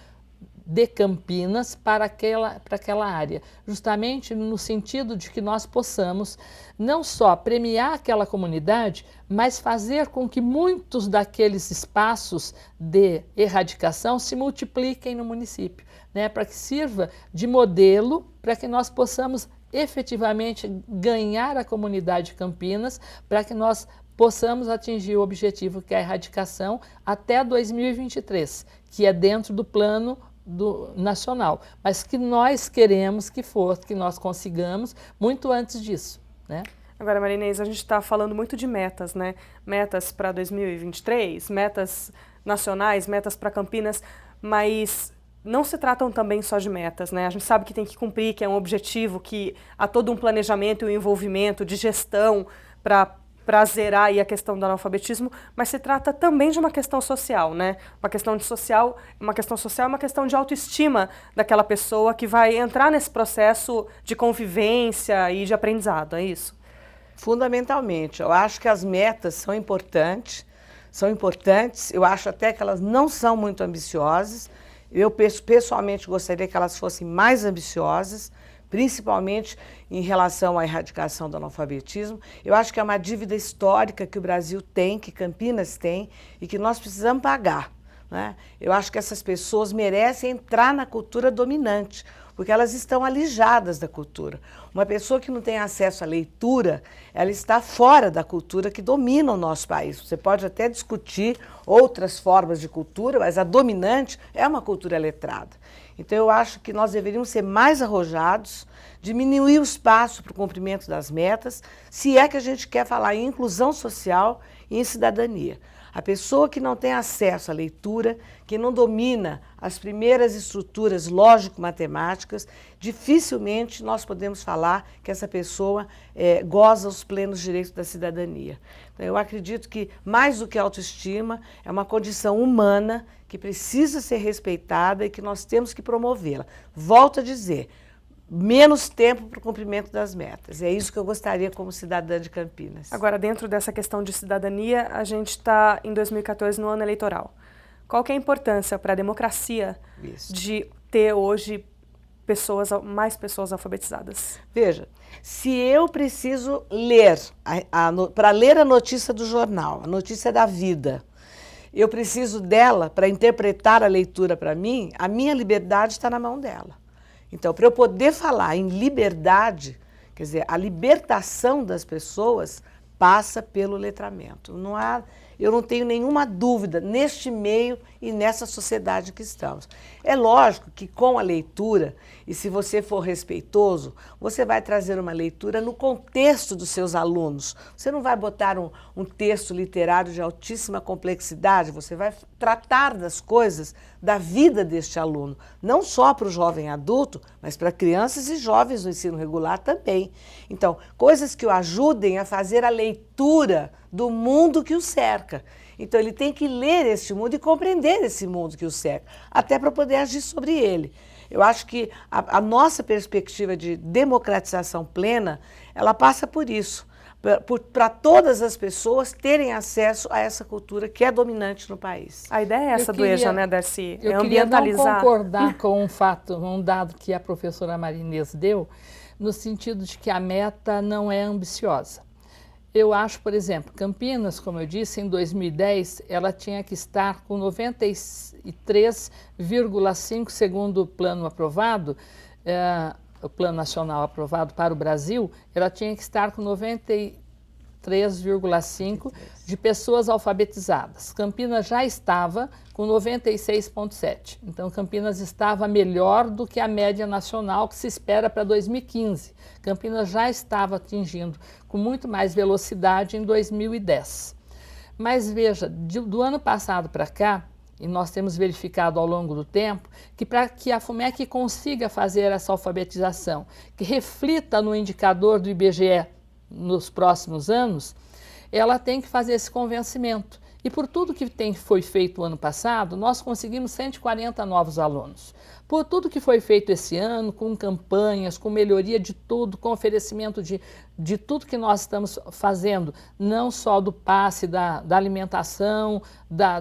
de Campinas para aquela área, justamente no sentido de que nós possamos não só premiar aquela comunidade, mas fazer com que muitos daqueles espaços de erradicação se multipliquem no município, né, para que sirva de modelo para que nós possamos efetivamente ganhar a comunidade de Campinas, para que nós possamos atingir o objetivo que é a erradicação até 2023, que é dentro do plano nacional, mas que nós queremos que nós consigamos muito antes disso, né? Agora, Maria Inês, a gente está falando muito de metas, né? Metas para 2023, metas nacionais, metas para Campinas, mas não se tratam também só de metas, né? A gente sabe que tem que cumprir, que é um objetivo, que há todo um planejamento e um envolvimento de gestão para zerar aí a questão do analfabetismo, mas se trata também de uma questão social, né? Uma questão social é uma questão de autoestima daquela pessoa que vai entrar nesse processo de convivência e de aprendizado, é isso? Fundamentalmente, eu acho que as metas são importantes, eu acho até que elas não são muito ambiciosas. Eu pessoalmente gostaria que elas fossem mais ambiciosas, principalmente em relação à erradicação do analfabetismo. Eu acho que é uma dívida histórica que o Brasil tem, que Campinas tem e que nós precisamos pagar, né? Eu acho que essas pessoas merecem entrar na cultura dominante, porque elas estão alijadas da cultura. Uma pessoa que não tem acesso à leitura, ela está fora da cultura que domina o nosso país. Você pode até discutir outras formas de cultura, mas a dominante é uma cultura letrada. Então eu acho que nós deveríamos ser mais arrojados, diminuir o espaço para o cumprimento das metas, se é que a gente quer falar em inclusão social e em cidadania. A pessoa que não tem acesso à leitura, que não domina as primeiras estruturas lógico-matemáticas, dificilmente nós podemos falar que essa pessoa goza os plenos direitos da cidadania. Então, eu acredito que, mais do que autoestima, é uma condição humana que precisa ser respeitada e que nós temos que promovê-la. Volto a dizer, menos tempo para o cumprimento das metas. É isso que eu gostaria como cidadã de Campinas. Agora, dentro dessa questão de cidadania, a gente está em 2014 no ano eleitoral. Qual que é a importância para a democracia de ter hoje mais pessoas alfabetizadas? Veja, se eu preciso ler, para ler a notícia do jornal, a notícia da vida, eu preciso dela para interpretar a leitura para mim, a minha liberdade está na mão dela. Então, para eu poder falar em liberdade, quer dizer, a libertação das pessoas passa pelo letramento. Eu não tenho nenhuma dúvida neste meio e nessa sociedade que estamos. É lógico que com a leitura, e se você for respeitoso, você vai trazer uma leitura no contexto dos seus alunos. Você não vai botar um texto literário de altíssima complexidade, você vai tratar das coisas da vida deste aluno, não só para o jovem adulto, mas para crianças e jovens no ensino regular também. Então, coisas que o ajudem a fazer a leitura do mundo que o cerca. Então, ele tem que ler esse mundo e compreender esse mundo que o cerca, até para poder agir sobre ele. Eu acho que a nossa perspectiva de democratização plena, ela passa por isso, para todas as pessoas terem acesso a essa cultura que é dominante no país. A ideia é essa do EJA, né, Darcy? Eu queria não concordar com um dado que a professora Maria Inês deu, no sentido de que a meta não é ambiciosa. Eu acho, por exemplo, Campinas, como eu disse, em 2010, ela tinha que estar com 93,5% segundo o plano aprovado, o plano nacional aprovado para o Brasil, ela tinha que estar com 93,5% de pessoas alfabetizadas. Campinas já estava com 96,7%. Então, Campinas estava melhor do que a média nacional que se espera para 2015. Campinas já estava atingindo com muito mais velocidade em 2010. Mas veja, do ano passado para cá, e nós temos verificado ao longo do tempo, que para que a FUMEC consiga fazer essa alfabetização, que reflita no indicador do IBGE nos próximos anos, ela tem que fazer esse convencimento. E por tudo que foi feito o ano passado, nós conseguimos 140 novos alunos. Por tudo que foi feito esse ano, com campanhas, com melhoria de tudo, com oferecimento de de tudo que nós estamos fazendo, não só do passe, da alimentação,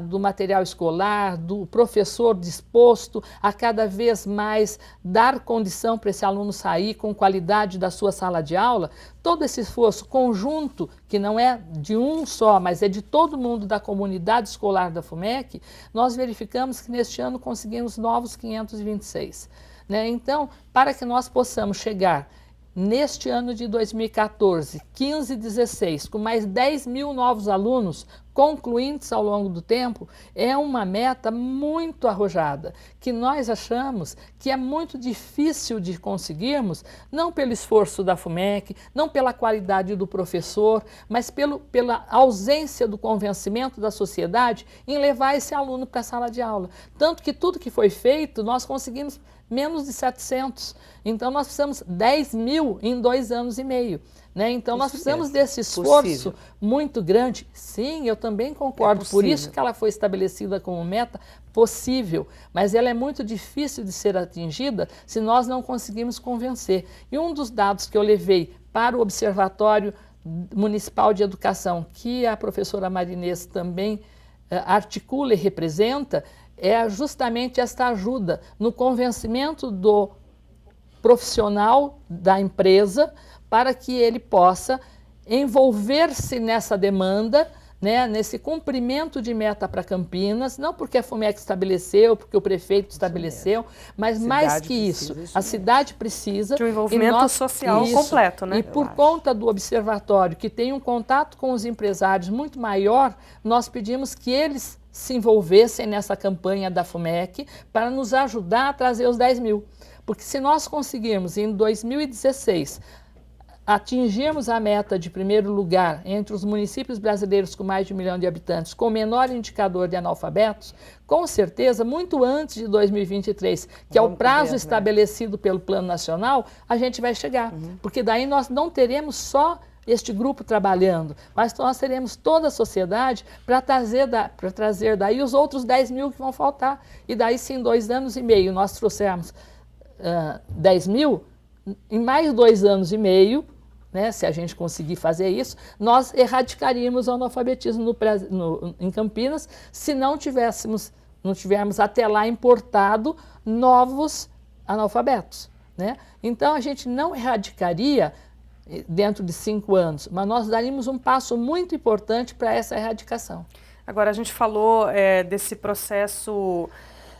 do material escolar, do professor disposto a cada vez mais dar condição para esse aluno sair com qualidade da sua sala de aula, todo esse esforço conjunto, que não é de um só, mas é de todo mundo da comunidade escolar da FUMEC, nós verificamos que neste ano conseguimos novos 526. Né? Então, para que nós possamos chegar neste ano de 2014, 15 e 16, com mais 10 mil novos alunos concluintes ao longo do tempo, é uma meta muito arrojada, que nós achamos que é muito difícil de conseguirmos, não pelo esforço da FUMEC, não pela qualidade do professor, mas pela ausência do convencimento da sociedade em levar esse aluno para a sala de aula. Tanto que tudo que foi feito, nós conseguimos menos de 700. Então, nós precisamos 10 mil em 2 anos e meio. Né? Então, nós precisamos desse esforço muito grande. Sim, eu também concordo. Por isso que ela foi estabelecida como meta possível. Mas ela é muito difícil de ser atingida se nós não conseguirmos convencer. E um dos dados que eu levei para o Observatório Municipal de Educação, que a professora Marinês também articula e representa, é justamente esta ajuda no convencimento do profissional da empresa para que ele possa envolver-se nessa demanda, né, nesse cumprimento de meta para Campinas, não porque a FUMEC estabeleceu, porque o prefeito estabeleceu, mas mais que isso, a cidade precisa de um envolvimento social completo. Né? E por conta do observatório, que tem um contato com os empresários muito maior, nós pedimos que eles se envolvessem nessa campanha da FUMEC para nos ajudar a trazer os 10 mil. Porque se nós conseguirmos, em 2016, atingirmos a meta de primeiro lugar entre os municípios brasileiros com mais de 1 milhão de habitantes, com o menor indicador de analfabetos, com certeza, muito antes de 2023, que é o prazo estabelecido pelo Plano Nacional, a gente vai chegar. Porque daí nós não teremos só este grupo trabalhando, mas nós teremos toda a sociedade para trazer daí os outros 10 mil que vão faltar. E daí, se em 2 anos e meio nós trouxermos 10 mil, em mais 2 anos e meio, né, se a gente conseguir fazer isso, nós erradicaríamos o analfabetismo em Campinas, se não tivermos até lá importado novos analfabetos. Né? Então, a gente não erradicaria dentro de 5 anos, mas nós daríamos um passo muito importante para essa erradicação. Agora, a gente falou desse processo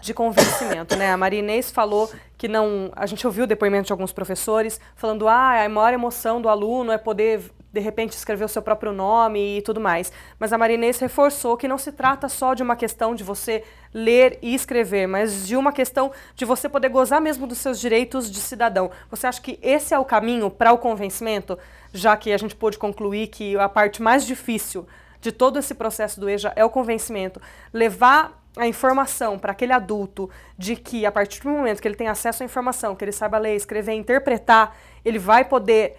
de convencimento, né? A Maria Inês falou que não... A gente ouviu o depoimento de alguns professores falando a maior emoção do aluno é poder, de repente, escrever o seu próprio nome e tudo mais. Mas a Maria Inês reforçou que não se trata só de uma questão de você ler e escrever, mas de uma questão de você poder gozar mesmo dos seus direitos de cidadão. Você acha que esse é o caminho para o convencimento, já que a gente pôde concluir que a parte mais difícil de todo esse processo do EJA é o convencimento, levar a informação para aquele adulto de que, a partir do momento que ele tem acesso à informação, que ele saiba ler, escrever, interpretar, ele vai poder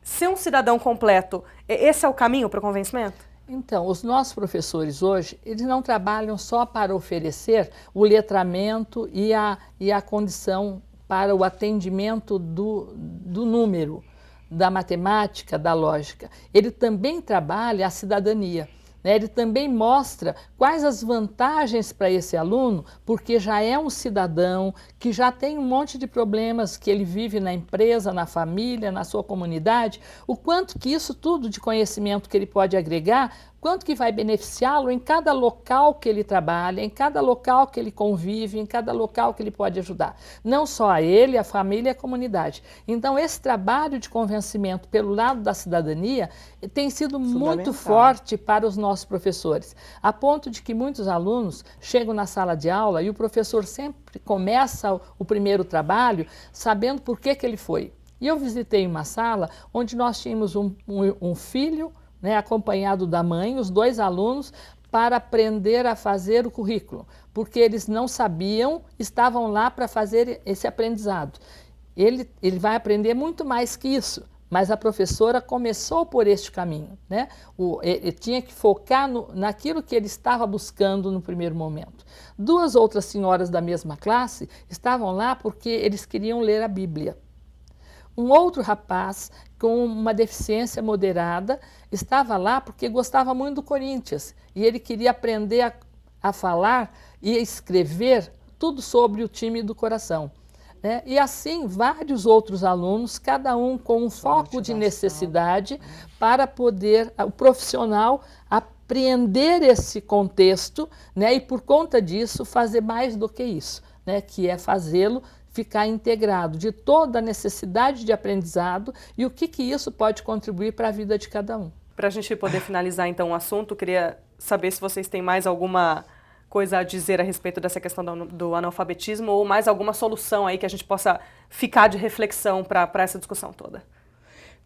ser um cidadão completo. Esse é o caminho para o convencimento? Então, os nossos professores hoje, eles não trabalham só para oferecer o letramento e a condição para o atendimento do número, da matemática, da lógica. Ele também trabalha a cidadania. Né? Ele também mostra quais as vantagens para esse aluno, porque já é um cidadão que já tem um monte de problemas que ele vive na empresa, na família, na sua comunidade, o quanto que isso tudo de conhecimento que ele pode agregar, quanto que vai beneficiá-lo em cada local que ele trabalha, em cada local que ele convive, em cada local que ele pode ajudar. Não só a ele, a família e a comunidade. Então, esse trabalho de convencimento pelo lado da cidadania tem sido muito forte para os nossos professores, a ponto de que muitos alunos chegam na sala de aula e o professor sempre começa o primeiro trabalho sabendo por que ele foi. E eu visitei uma sala onde nós tínhamos um filho, né, acompanhado da mãe, os 2 alunos, para aprender a fazer o currículo, porque eles não sabiam, estavam lá para fazer esse aprendizado. Ele vai aprender muito mais que isso, mas a professora começou por este caminho. Né? Ele tinha que focar naquilo que ele estava buscando no primeiro momento. 2 outras senhoras da mesma classe estavam lá porque eles queriam ler a Bíblia. um outro rapaz com uma deficiência moderada estava lá porque gostava muito do Corinthians e ele queria aprender a falar e escrever tudo sobre o time do coração. Né? E assim, vários outros alunos, cada um com um foco de necessidade para poder o profissional apreender esse contexto, né? E por conta disso fazer mais do que isso, né? Que é fazê-lo ficar integrado de toda a necessidade de aprendizado e o que isso pode contribuir para a vida de cada um. Para a gente poder finalizar então o assunto, queria saber se vocês têm mais alguma coisa a dizer a respeito dessa questão do analfabetismo ou mais alguma solução aí que a gente possa ficar de reflexão para essa discussão toda.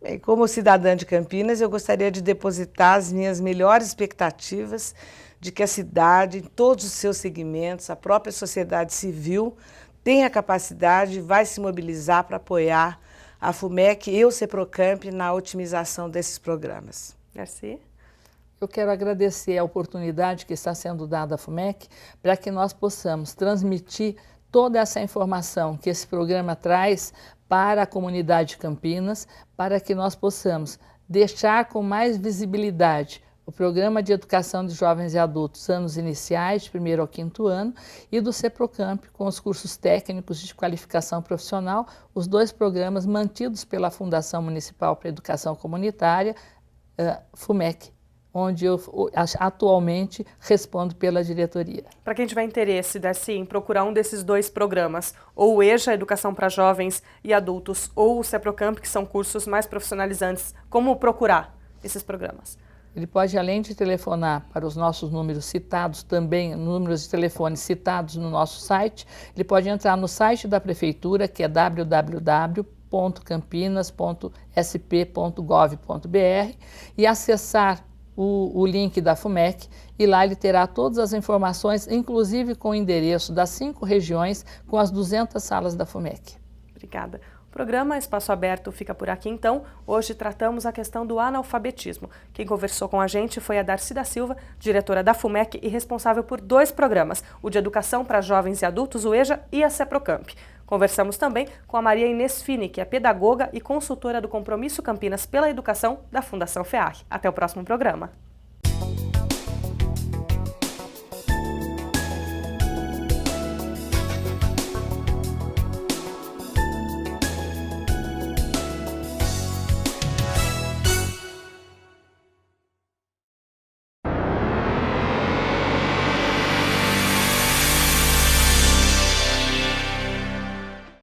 Bem, como cidadã de Campinas, eu gostaria de depositar as minhas melhores expectativas de que a cidade, em todos os seus segmentos, a própria sociedade civil, tem a capacidade e vai se mobilizar para apoiar a FUMEC e o CEPROCAMP na otimização desses programas. Merci. Eu quero agradecer a oportunidade que está sendo dada à FUMEC para que nós possamos transmitir toda essa informação que esse programa traz para a comunidade de Campinas, para que nós possamos deixar com mais visibilidade o Programa de Educação de Jovens e Adultos, anos iniciais, de 1º ao 5º ano, e do CEPROCAMP, com os cursos técnicos de qualificação profissional, os 2 programas mantidos pela Fundação Municipal para a Educação Comunitária, FUMEC, onde eu atualmente respondo pela diretoria. Para quem tiver interesse em procurar um desses 2 programas, ou o EJA, Educação para Jovens e Adultos, ou o CEPROCAMP, que são cursos mais profissionalizantes, como procurar esses programas? Ele pode, além de telefonar para os nossos números citados também, números de telefone citados no nosso site, ele pode entrar no site da Prefeitura, que é www.campinas.sp.gov.br e acessar o link da FUMEC, e lá ele terá todas as informações, inclusive com o endereço das 5 regiões, com as 200 salas da FUMEC. Obrigada. O programa Espaço Aberto fica por aqui então. Hoje tratamos a questão do analfabetismo. Quem conversou com a gente foi a Darcy da Silva, diretora da FUMEC e responsável por 2 programas, o de Educação para Jovens e Adultos, o EJA, e a CEPROCAMP. Conversamos também com a Maria Inês Fini, que é pedagoga e consultora do Compromisso Campinas pela Educação da Fundação FEAC. Até o próximo programa.